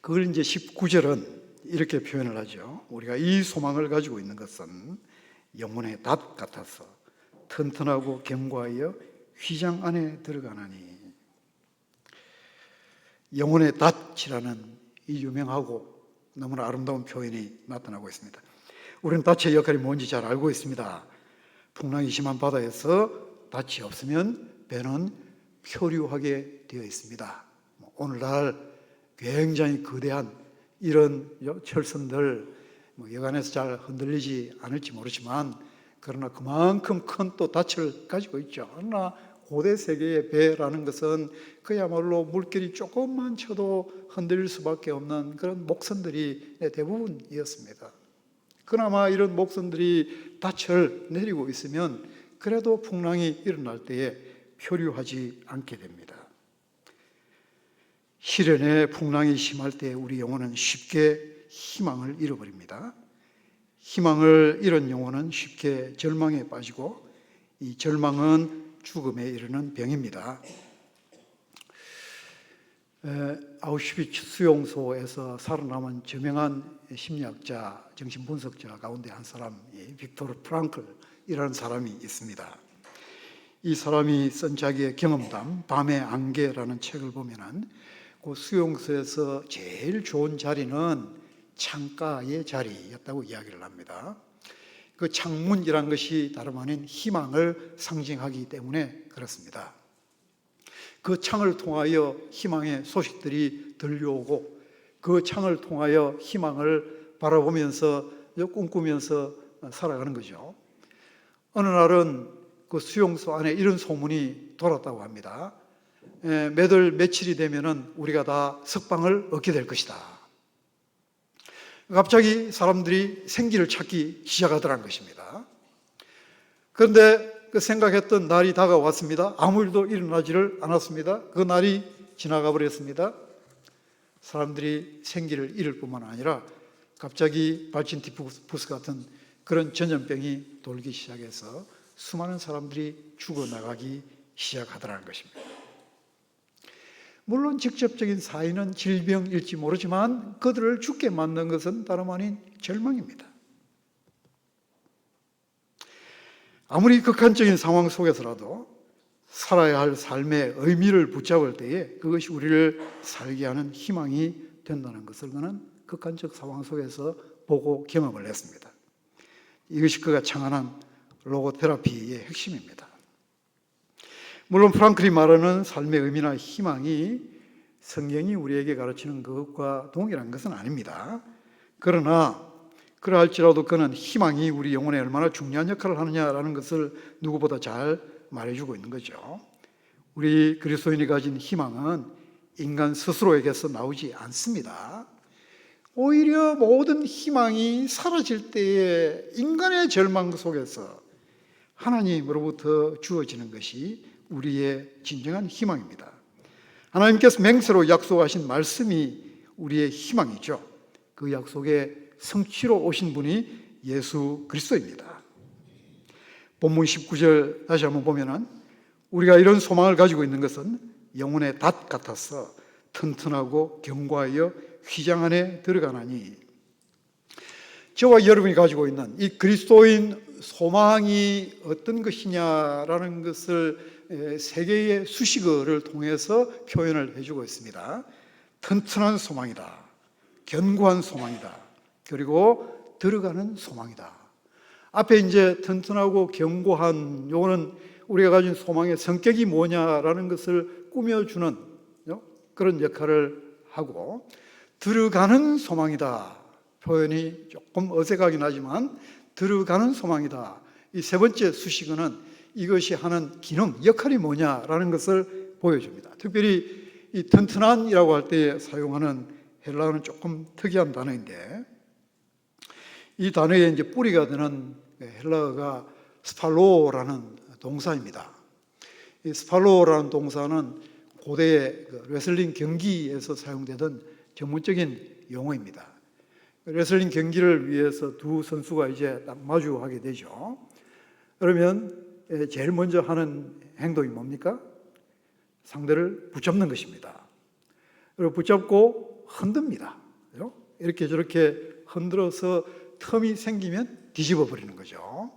그걸 이제 19절은 이렇게 표현을 하죠. 우리가 이 소망을 가지고 있는 것은 영혼의 닷 같아서 튼튼하고 견고하여 휘장 안에 들어가나니. 영혼의 닷이라는 이 유명하고 너무나 아름다운 표현이 나타나고 있습니다. 우리는 닻의 역할이 뭔지 잘 알고 있습니다. 풍랑이 심한 바다에서 닻이 없으면 배는 표류하게 되어 있습니다. 오늘날 굉장히 거대한 이런 철선들 여간에서 잘 흔들리지 않을지 모르지만 그러나 그만큼 큰 또 닻을 가지고 있죠. 그러나 고대 세계의 배라는 것은 그야말로 물결이 조금만 쳐도 흔들릴 수밖에 없는 그런 목선들이 대부분이었습니다. 그나마 이런 목선들이 닻을 내리고 있으면 그래도 풍랑이 일어날 때에 표류하지 않게 됩니다. 시련에 풍랑이 심할 때 우리 영혼은 쉽게 희망을 잃어버립니다. 희망을 잃은 영혼은 쉽게 절망에 빠지고 이 절망은 죽음에 이르는 병입니다. 아우슈비츠 수용소에서 살아남은 저명한 심리학자, 정신분석자 가운데 한 사람이 빅토르 프랑클이라는 사람이 있습니다. 이 사람이 쓴 자기의 경험담 밤의 안개라는 책을 보면은 그 수용소에서 제일 좋은 자리는 창가의 자리였다고 이야기를 합니다. 그 창문이란 것이 다름 아닌 희망을 상징하기 때문에 그렇습니다. 그 창을 통하여 희망의 소식들이 들려오고 그 창을 통하여 희망을 바라보면서 꿈꾸면서 살아가는 거죠. 어느 날은 그 수용소 안에 이런 소문이 돌았다고 합니다. 며칠이 되면은 우리가 다 석방을 얻게 될 것이다. 갑자기 사람들이 생기를 찾기 시작하더란 것입니다. 그런데 그 생각했던 날이 다가왔습니다. 아무 일도 일어나지를 않았습니다. 그 날이 지나가 버렸습니다. 사람들이 생기를 잃을 뿐만 아니라 갑자기 발진티푸스 같은 그런 전염병이 돌기 시작해서 수많은 사람들이 죽어나가기 시작하더라는 것입니다. 물론 직접적인 사인은 질병일지 모르지만 그들을 죽게 만든 것은 다름 아닌 절망입니다. 아무리 극한적인 상황 속에서라도 살아야 할 삶의 의미를 붙잡을 때에 그것이 우리를 살게 하는 희망이 된다는 것을 그는 극한적 상황 속에서 보고 경험을 했습니다. 이것이 그가 창안한 로고테라피의 핵심입니다. 물론 프랑클이 말하는 삶의 의미나 희망이 성경이 우리에게 가르치는 그것과 동일한 것은 아닙니다. 그러나 그러할지라도 그는 희망이 우리 영혼에 얼마나 중요한 역할을 하느냐라는 것을 누구보다 잘 말해주고 있는 거죠. 우리 그리스도인이 가진 희망은 인간 스스로에게서 나오지 않습니다. 오히려 모든 희망이 사라질 때에 인간의 절망 속에서 하나님으로부터 주어지는 것이 우리의 진정한 희망입니다. 하나님께서 맹세로 약속하신 말씀이 우리의 희망이죠. 그 약속의 성취로 오신 분이 예수 그리스도입니다. 본문 19절 다시 한번 보면은 우리가 이런 소망을 가지고 있는 것은 영혼의 닷 같아서 튼튼하고 견고하여 휘장 안에 들어가나니 저와 여러분이 가지고 있는 이 그리스도인 소망이 어떤 것이냐라는 것을 세 개의 수식어를 통해서 표현을 해주고 있습니다. 튼튼한 소망이다. 견고한 소망이다. 그리고 들어가는 소망이다. 앞에 이제 튼튼하고 견고한 요거는 우리가 가진 소망의 성격이 뭐냐라는 것을 꾸며주는 그런 역할을 하고 들어가는 소망이다. 표현이 조금 어색하긴 하지만 들어가는 소망이다. 이 세 번째 수식어는 이것이 하는 기능, 역할이 뭐냐라는 것을 보여줍니다. 특별히 이 튼튼한이라고 할 때 사용하는 헬라어는 조금 특이한 단어인데 이 단어의 이제 뿌리가 되는 헬라어가 스팔로라는 동사입니다. 이 스팔로라는 동사는 고대의 레슬링 경기에서 사용되던 전문적인 용어입니다. 레슬링 경기를 위해서 두 선수가 이제 딱 마주하게 되죠. 그러면 제일 먼저 하는 행동이 뭡니까? 상대를 붙잡는 것입니다. 그리고 붙잡고 흔듭니다. 이렇게 저렇게 흔들어서 틈이 생기면 뒤집어 버리는 거죠.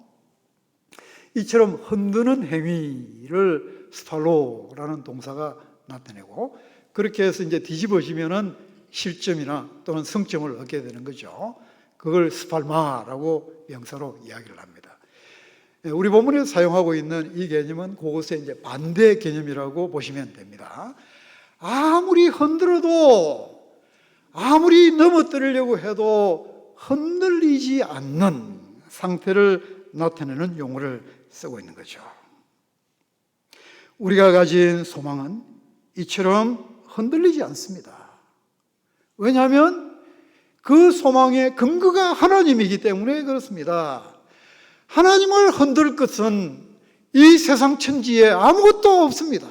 이처럼 흔드는 행위를 스팔로라는 동사가 나타내고 그렇게 해서 이제 뒤집어지면은 실점이나 또는 성점을 얻게 되는 거죠. 그걸 스팔마라고 명사로 이야기를 합니다. 우리 본문에서 사용하고 있는 이 개념은 그것의 이제 반대 개념이라고 보시면 됩니다. 아무리 흔들어도, 아무리 넘어뜨리려고 해도 흔들리지 않는 상태를 나타내는 용어를 쓰고 있는 거죠. 우리가 가진 소망은 이처럼 흔들리지 않습니다. 왜냐하면 그 소망의 근거가 하나님이기 때문에 그렇습니다. 하나님을 흔들 것은 이 세상 천지에 아무것도 없습니다.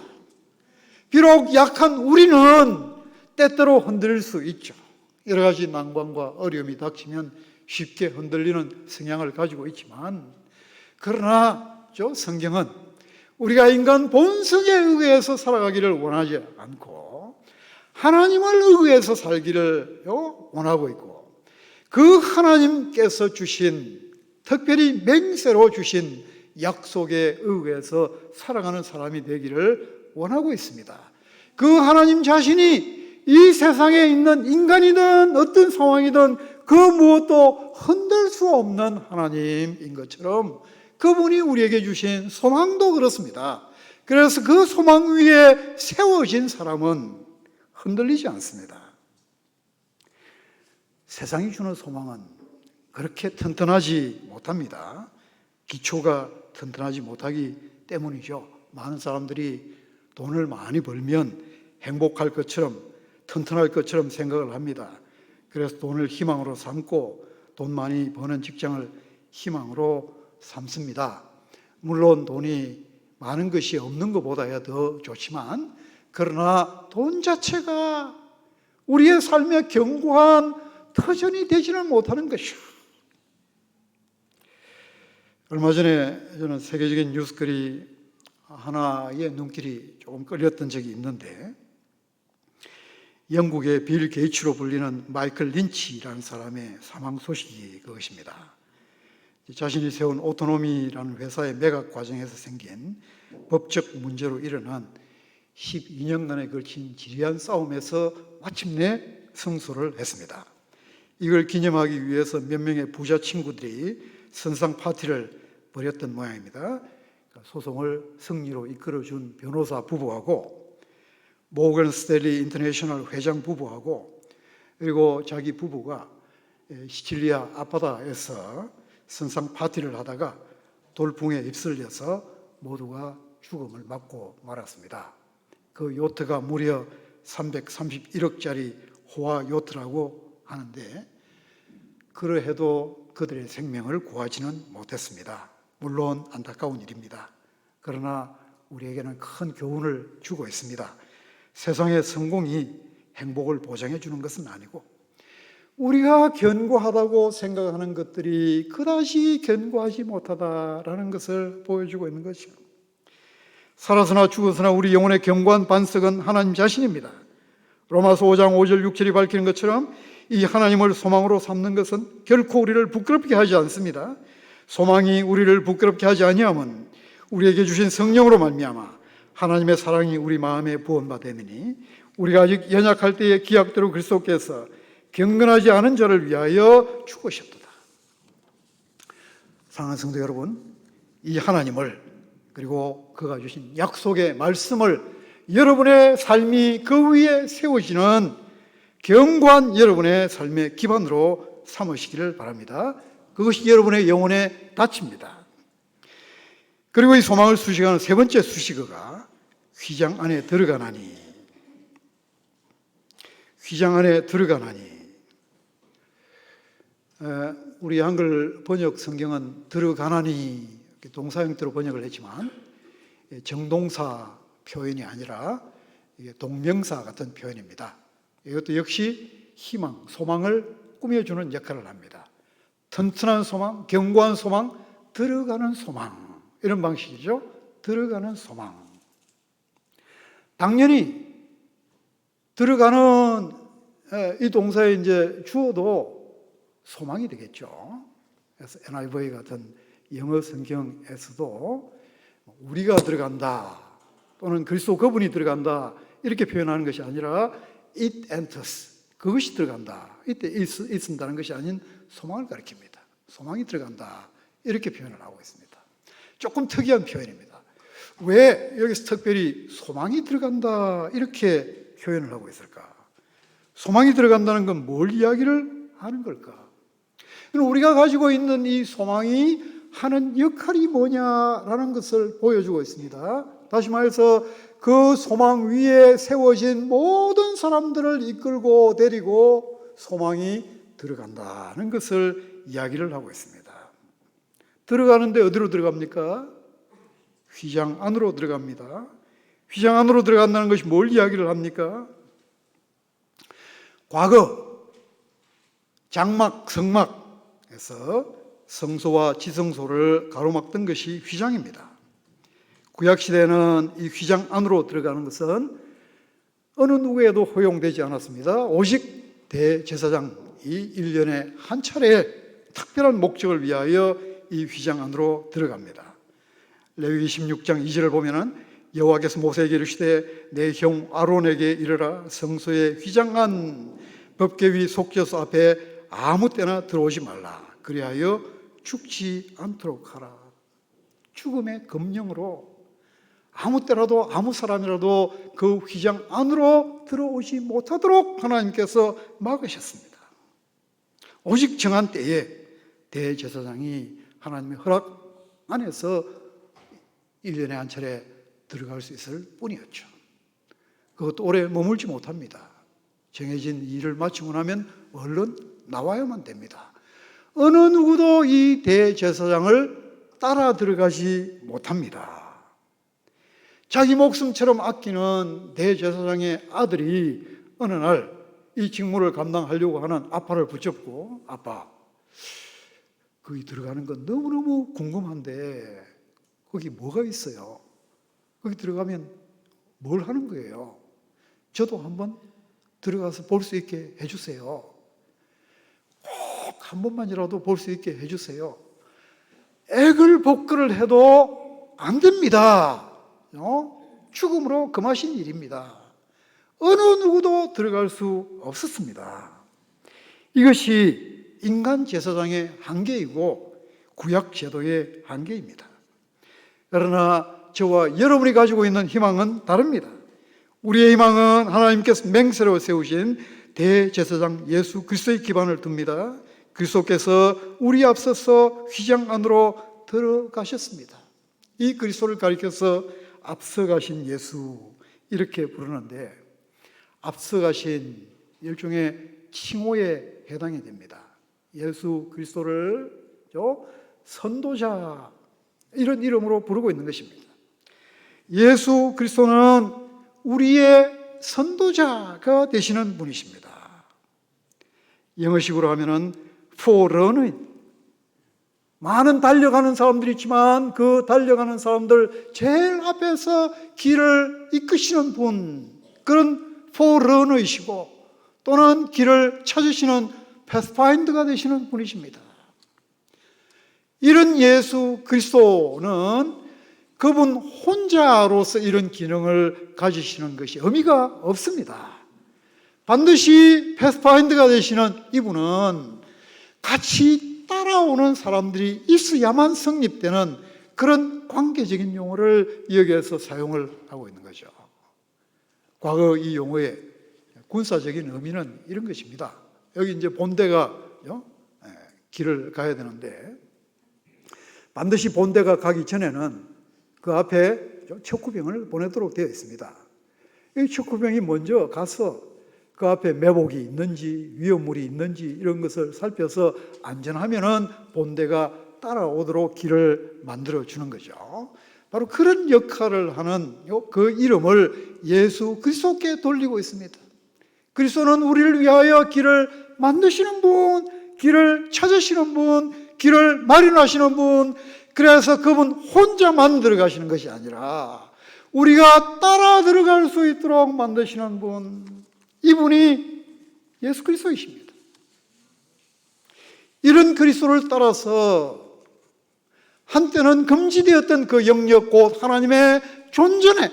비록 약한 우리는 때때로 흔들릴 수 있죠. 여러 가지 난관과 어려움이 닥치면 쉽게 흔들리는 성향을 가지고 있지만, 그러나 성경은 우리가 인간 본성에 의해서 살아가기를 원하지 않고 하나님을 의해서 살기를 원하고 있고, 그 하나님께서 주신, 특별히 맹세로 주신 약속에 의해서 살아가는 사람이 되기를 원하고 있습니다. 그 하나님 자신이 이 세상에 있는 인간이든 어떤 상황이든 그 무엇도 흔들 수 없는 하나님인 것처럼 그분이 우리에게 주신 소망도 그렇습니다. 그래서 그 소망 위에 세워진 사람은 흔들리지 않습니다. 세상이 주는 소망은 그렇게 튼튼하지 못합니다. 기초가 튼튼하지 못하기 때문이죠. 많은 사람들이 돈을 많이 벌면 행복할 것처럼, 튼튼할 것처럼 생각을 합니다. 그래서 돈을 희망으로 삼고 돈 많이 버는 직장을 희망으로 삼습니다. 물론 돈이 많은 것이 없는 것보다야 더 좋지만, 그러나 돈 자체가 우리의 삶의 견고한 터전이 되지는 못하는 것이요. 얼마 전에 저는 세계적인 뉴스글이 하나의 눈길이 조금 끌렸던 적이 있는데, 영국의 빌 게이츠로 불리는 마이클 린치라는 사람의 사망 소식이 그것입니다. 자신이 세운 오토노미라는 회사의 매각 과정에서 생긴 법적 문제로 일어난 12년간에 걸친 지리한 싸움에서 마침내 승소를 했습니다. 이걸 기념하기 위해서 몇 명의 부자 친구들이 선상 파티를 벌였던 모양입니다. 소송을 승리로 이끌어준 변호사 부부하고 모건 스탠리 인터내셔널 회장 부부하고, 그리고 자기 부부가 시칠리아 앞바다에서 선상 파티를 하다가 돌풍에 휩쓸려서 모두가 죽음을 맞고 말았습니다. 그 요트가 무려 331억짜리 호화 요트라고 하는데, 그러해도 그들의 생명을 구하지는 못했습니다. 물론 안타까운 일입니다. 그러나 우리에게는 큰 교훈을 주고 있습니다. 세상의 성공이 행복을 보장해 주는 것은 아니고, 우리가 견고하다고 생각하는 것들이 그다지 견고하지 못하다라는 것을 보여주고 있는 것이죠. 살아서나 죽어서나 우리 영혼의 견고한 반석은 하나님 자신입니다. 로마서 5장 5절 6절이 밝히는 것처럼 이 하나님을 소망으로 삼는 것은 결코 우리를 부끄럽게 하지 않습니다. 소망이 우리를 부끄럽게 하지 아니하면 우리에게 주신 성령으로 말미암아 하나님의 사랑이 우리 마음에 부음받으니 우리가 아직 연약할 때의 기약대로 그리스도께서 경건하지 않은 자를 위하여 죽으셨도다. 사랑하는 성도 여러분, 이 하나님을, 그리고 그가 주신 약속의 말씀을 여러분의 삶이 그 위에 세워지는 견고한 여러분의 삶의 기반으로 삼으시기를 바랍니다. 그것이 여러분의 영혼의 닻입니다. 그리고 이 소망을 수식하는 세 번째 수식어가 휘장 안에 들어가나니. 휘장 안에 들어가나니. 우리 한글 번역 성경은 들어가나니 동사 형태로 번역을 했지만 정동사 표현이 아니라 이게 동명사 같은 표현입니다. 이것도 역시 희망, 소망을 꾸며주는 역할을 합니다. 튼튼한 소망, 견고한 소망, 들어가는 소망, 이런 방식이죠. 들어가는 소망. 당연히 들어가는 이 동사에 이제 주어도 소망이 되겠죠. 그래서 NIV 같은 영어 성경에서도 우리가 들어간다 또는 그리스도 그분이 들어간다 이렇게 표현하는 것이 아니라 it enters, 그것이 들어간다. 이때 있는다는 것이 아닌 소망을 가리킵니다. 소망이 들어간다. 이렇게 표현을 하고 있습니다. 조금 특이한 표현입니다. 왜 여기서 특별히 소망이 들어간다 이렇게 표현을 하고 있을까? 소망이 들어간다는 건 뭘 이야기를 하는 걸까? 우리가 가지고 있는 이 소망이 하는 역할이 뭐냐라는 것을 보여주고 있습니다. 다시 말해서 그 소망 위에 세워진 모든 사람들을 이끌고 데리고 소망이 들어간다는 것을 이야기를 하고 있습니다. 들어가는데 어디로 들어갑니까? 휘장 안으로 들어갑니다. 휘장 안으로 들어간다는 것이 뭘 이야기를 합니까? 과거 장막, 성막에서 성소와 지성소를 가로막던 것이 휘장입니다. 구약시대에는 이 휘장 안으로 들어가는 것은 어느 누구에도 허용되지 않았습니다. 오직 대제사장이 1년에 한 차례 특별한 목적을 위하여 이 휘장 안으로 들어갑니다. 레위기 16장 2절을 보면은 여호와께서 모세에게 이르시되 내 형 아론에게 이르라 성소의 휘장 안 법궤위 속죄소 앞에 아무 때나 들어오지 말라. 그리하여 죽지 않도록 하라. 죽음의 검령으로 아무 때라도 아무 사람이라도 그 휘장 안으로 들어오지 못하도록 하나님께서 막으셨습니다. 오직 정한 때에 대제사장이 하나님의 허락 안에서 1년에 한 차례 들어갈 수 있을 뿐이었죠. 그것도 오래 머물지 못합니다. 정해진 일을 마치고 나면 얼른 나와야만 됩니다. 어느 누구도 이 대제사장을 따라 들어가지 못합니다. 자기 목숨처럼 아끼는 대제사장의 아들이 어느 날 이 직무를 감당하려고 하는 아빠를 붙잡고 아빠, 거기 들어가는 건 너무너무 궁금한데 거기 뭐가 있어요? 거기 들어가면 뭘 하는 거예요? 저도 한번 들어가서 볼 수 있게 해주세요. 꼭 한 번만이라도 볼 수 있게 해주세요. 애걸복걸을 해도 안 됩니다. 죽음으로 금하신 일입니다. 어느 누구도 들어갈 수 없었습니다. 이것이 인간 제사장의 한계이고 구약 제도의 한계입니다. 그러나 저와 여러분이 가지고 있는 희망은 다릅니다. 우리의 희망은 하나님께서 맹세로 세우신 대제사장 예수 그리스도의 기반을 둡니다. 그리스도께서 우리 앞서서 휘장 안으로 들어가셨습니다. 이 그리스도를 가리켜서 앞서가신 예수 이렇게 부르는데 앞서가신 일종의 칭호에 해당이 됩니다. 예수 그리스도를 선도자 이런 이름으로 부르고 있는 것입니다. 예수 그리스도는 우리의 선도자가 되시는 분이십니다. 영어식으로 하면은 forerunner, 많은 달려가는 사람들이 있지만 그 달려가는 사람들 제일 앞에서 길을 이끄시는 분, 그런 forerunner이시고 또는 길을 찾으시는 pathfinder가 되시는 분이십니다. 이런 예수 그리스도는 그분 혼자로서 이런 기능을 가지시는 것이 의미가 없습니다. 반드시 패스파인더가 되시는 이분은 같이 따라오는 사람들이 있어야만 성립되는 그런 관계적인 용어를 여기에서 사용을 하고 있는 거죠. 과거 이 용어의 군사적인 의미는 이런 것입니다. 여기 이제 본대가 길을 가야 되는데 반드시 본대가 가기 전에는 그 앞에 척후병을 보내도록 되어 있습니다. 이 척후병이 먼저 가서 그 앞에 매복이 있는지 위험물이 있는지 이런 것을 살펴서 안전하면은 본대가 따라오도록 길을 만들어 주는 거죠. 바로 그런 역할을 하는 그 이름을 예수 그리스도께 돌리고 있습니다. 그리스도는 우리를 위하여 길을 만드시는 분, 길을 찾으시는 분, 길을 마련하시는 분, 그래서 그분 혼자만 들어가시는 것이 아니라 우리가 따라 들어갈 수 있도록 만드시는 분, 이분이 예수 그리스도이십니다. 이런 그리스도를 따라서 한때는 금지되었던 그 영역 곧 하나님의 존전에,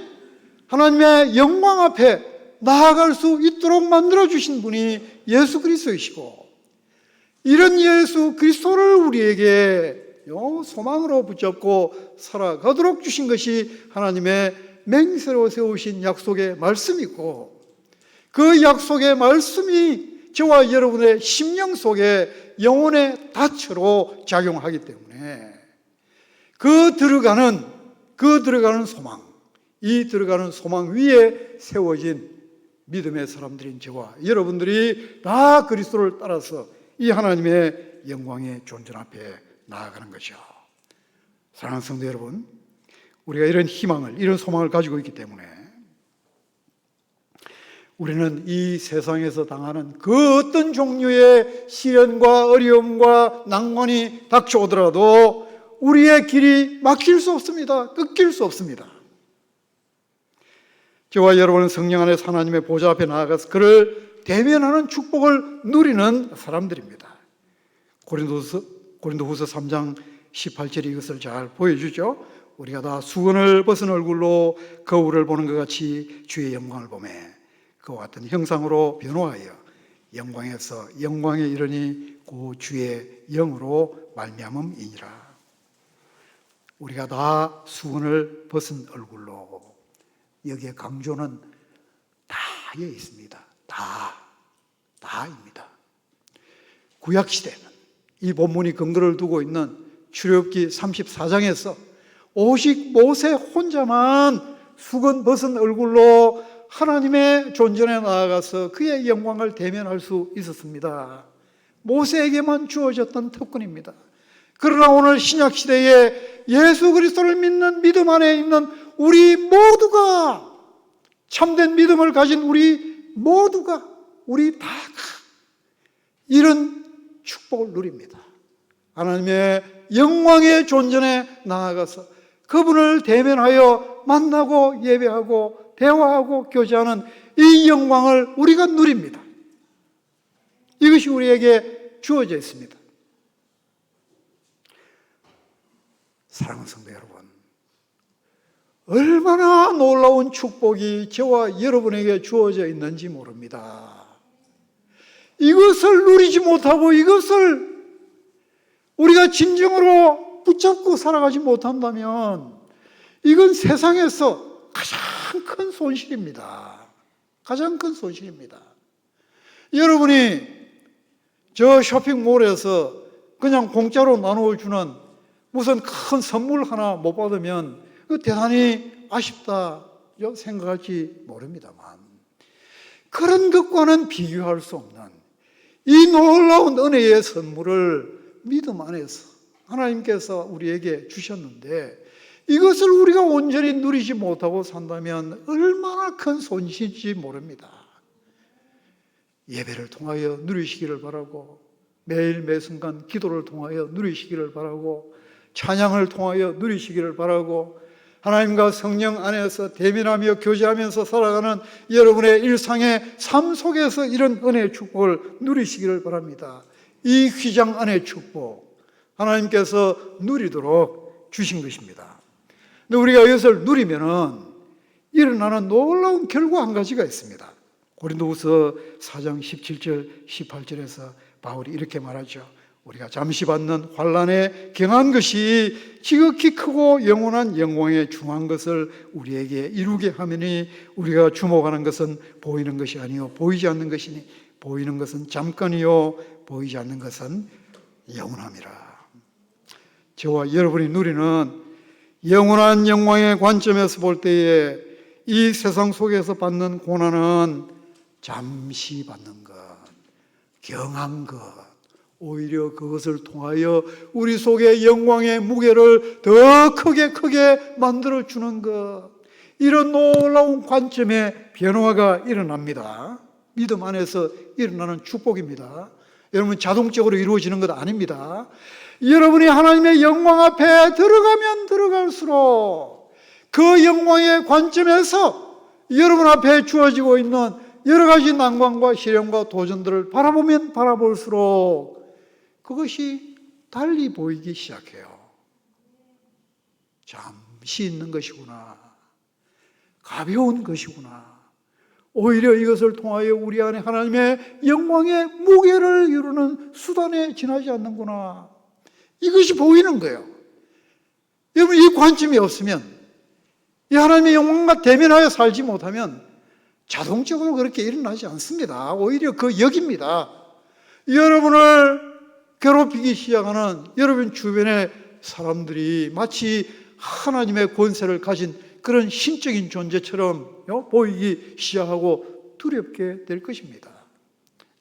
하나님의 영광 앞에 나아갈 수 있도록 만들어주신 분이 예수 그리스도이시고, 이런 예수 그리스도를 우리에게 소망으로 붙잡고 살아가도록 주신 것이 하나님의 맹세로 세우신 약속의 말씀이고, 그 약속의 말씀이 저와 여러분의 심령 속에 영혼의 닻으로 작용하기 때문에 그 들어가는 소망, 이 들어가는 소망 위에 세워진 믿음의 사람들인 저와 여러분들이 다 그리스도를 따라서 이 하나님의 영광의 존전 앞에 나아가는 것이죠. 사랑하는 성도 여러분, 우리가 이런 희망을, 이런 소망을 가지고 있기 때문에 우리는 이 세상에서 당하는 그 어떤 종류의 시련과 어려움과 난관이 닥쳐오더라도 우리의 길이 막힐 수 없습니다. 끊길 수 없습니다. 저와 여러분은 성령 안에서 하나님의 보좌 앞에 나아가서 그를 대면하는 축복을 누리는 사람들입니다. 고린도후서 3장 18절이 이것을 잘 보여주죠. 우리가 다 수건을 벗은 얼굴로 거울을 보는 것 같이 주의 영광을 보매 그와 같은 형상으로 변화하여 영광에서 영광에 이르니 그 주의 영으로 말미암음이니라. 우리가 다 수건을 벗은 얼굴로, 여기에 강조는 다에 있습니다. 다입니다. 구약시대는 이 본문이 근거를 두고 있는 출애굽기 34장에서 오직 모세 혼자만 수건 벗은 얼굴로 하나님의 존전에 나아가서 그의 영광을 대면할 수 있었습니다. 모세에게만 주어졌던 특권입니다. 그러나 오늘 신약시대에 예수 그리스도를 믿는 믿음 안에 있는 우리 모두가, 참된 믿음을 가진 우리 모두가, 우리 다가 이런 축복을 누립니다. 하나님의 영광의 존전에 나아가서 그분을 대면하여 만나고 예배하고 대화하고 교제하는 이 영광을 우리가 누립니다. 이것이 우리에게 주어져 있습니다. 사랑하는 성도 여러분, 얼마나 놀라운 축복이 저와 여러분에게 주어져 있는지 모릅니다. 이것을 누리지 못하고 이것을 우리가 진정으로 붙잡고 살아가지 못한다면 이건 세상에서 가장 큰 손실입니다. 가장 큰 손실입니다. 여러분이 저 쇼핑몰에서 그냥 공짜로 나눠주는 무슨 큰 선물 하나 못 받으면 대단히 아쉽다 생각할지 모릅니다만, 그런 것과는 비교할 수 없는 이 놀라운 은혜의 선물을 믿음 안에서 하나님께서 우리에게 주셨는데 이것을 우리가 온전히 누리지 못하고 산다면 얼마나 큰 손실인지 모릅니다. 예배를 통하여 누리시기를 바라고, 매일 매순간 기도를 통하여 누리시기를 바라고, 찬양을 통하여 누리시기를 바라고, 하나님과 성령 안에서 대면하며 교제하면서 살아가는 여러분의 일상의 삶 속에서 이런 은혜의 축복을 누리시기를 바랍니다. 이 휘장 안의 축복 하나님께서 누리도록 주신 것입니다. 근데 우리가 이것을 누리면은 일어나는 놀라운 결과 한 가지가 있습니다. 고린도후서 4장 17절 18절에서 바울이 이렇게 말하죠. 우리가 잠시 받는 환난에 경한 것이 지극히 크고 영원한 영광에 중한 것을 우리에게 이루게 하매니 우리가 주목하는 것은 보이는 것이 아니요 보이지 않는 것이니 보이는 것은 잠깐이요 보이지 않는 것은 영원함이라. 저와 여러분이 누리는 영원한 영광의 관점에서 볼 때에 이 세상 속에서 받는 고난은 잠시 받는 것, 경한 것, 오히려 그것을 통하여 우리 속에 영광의 무게를 더 크게 만들어주는 것, 이런 놀라운 관점의 변화가 일어납니다. 믿음 안에서 일어나는 축복입니다. 여러분, 자동적으로 이루어지는 것 아닙니다. 여러분이 하나님의 영광 앞에 들어가면 들어갈수록 그 영광의 관점에서 여러분 앞에 주어지고 있는 여러 가지 난관과 시련과 도전들을 바라보면 바라볼수록 그것이 달리 보이기 시작해요. 잠시 있는 것이구나. 가벼운 것이구나. 오히려 이것을 통하여 우리 안에 하나님의 영광의 무게를 이루는 수단에 지나지 않는구나. 이것이 보이는 거예요. 여러분, 이 관점이 없으면, 이 하나님의 영광과 대면하여 살지 못하면 자동적으로 그렇게 일어나지 않습니다. 오히려 그 역입니다. 여러분을 괴롭히기 시작하는 여러분 주변의 사람들이 마치 하나님의 권세를 가진 그런 신적인 존재처럼 보이기 시작하고 두렵게 될 것입니다.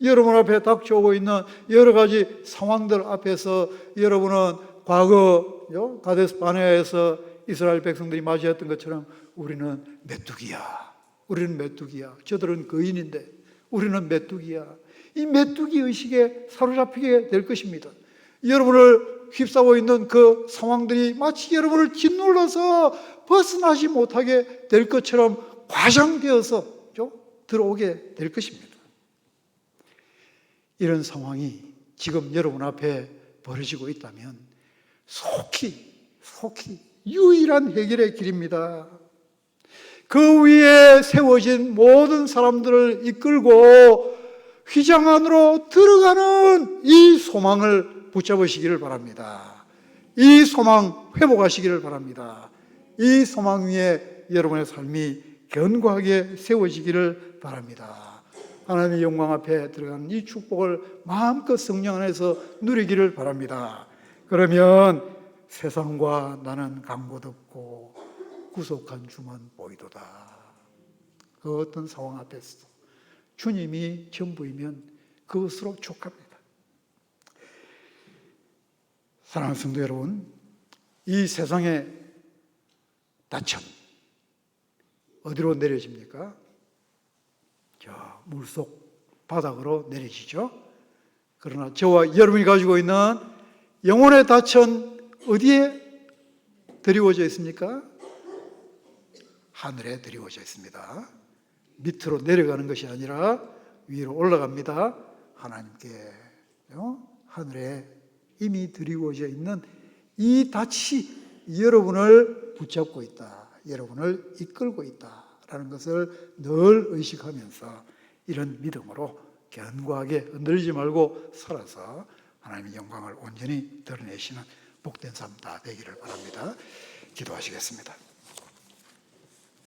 여러분 앞에 닥쳐오고 있는 여러 가지 상황들 앞에서 여러분은 과거 가데스 바네아에서 이스라엘 백성들이 맞이했던 것처럼 우리는 메뚜기야. 우리는 메뚜기야. 저들은 거인인데 우리는 메뚜기야. 이 메뚜기 의식에 사로잡히게 될 것입니다. 여러분을 휩싸고 있는 그 상황들이 마치 여러분을 짓눌러서 벗어나지 못하게 될 것처럼 과장되어서 들어오게 될 것입니다. 이런 상황이 지금 여러분 앞에 벌어지고 있다면 속히 유일한 해결의 길입니다. 그 위에 세워진 모든 사람들을 이끌고 휘장 안으로 들어가는 이 소망을 붙잡으시기를 바랍니다. 이 소망 회복하시기를 바랍니다. 이 소망 위에 여러분의 삶이 견고하게 세워지기를 바랍니다. 하나님의 영광 앞에 들어가는 이 축복을 마음껏 성령 안에서 누리기를 바랍니다. 그러면 세상과 나는 강고덥고 구속한 주만 보이도다. 그 어떤 상황 앞에서도 주님이 전부이면 그것으로 족합니다. 사랑하는 성도 여러분, 이 세상의 낯천 어디로 내려집니까? 저 물속 바닥으로 내려지죠. 그러나 저와 여러분이 가지고 있는 영혼의 낯천 어디에 드리워져 있습니까? 하늘에 드리워져 있습니다. 밑으로 내려가는 것이 아니라 위로 올라갑니다. 하나님께 하늘에 이미 드리워져 있는 이 닻이 여러분을 붙잡고 있다. 여러분을 이끌고 있다라는 것을 늘 의식하면서 이런 믿음으로 견고하게 흔들리지 말고 살아서 하나님의 영광을 온전히 드러내시는 복된 삶 다 되기를 바랍니다. 기도하시겠습니다.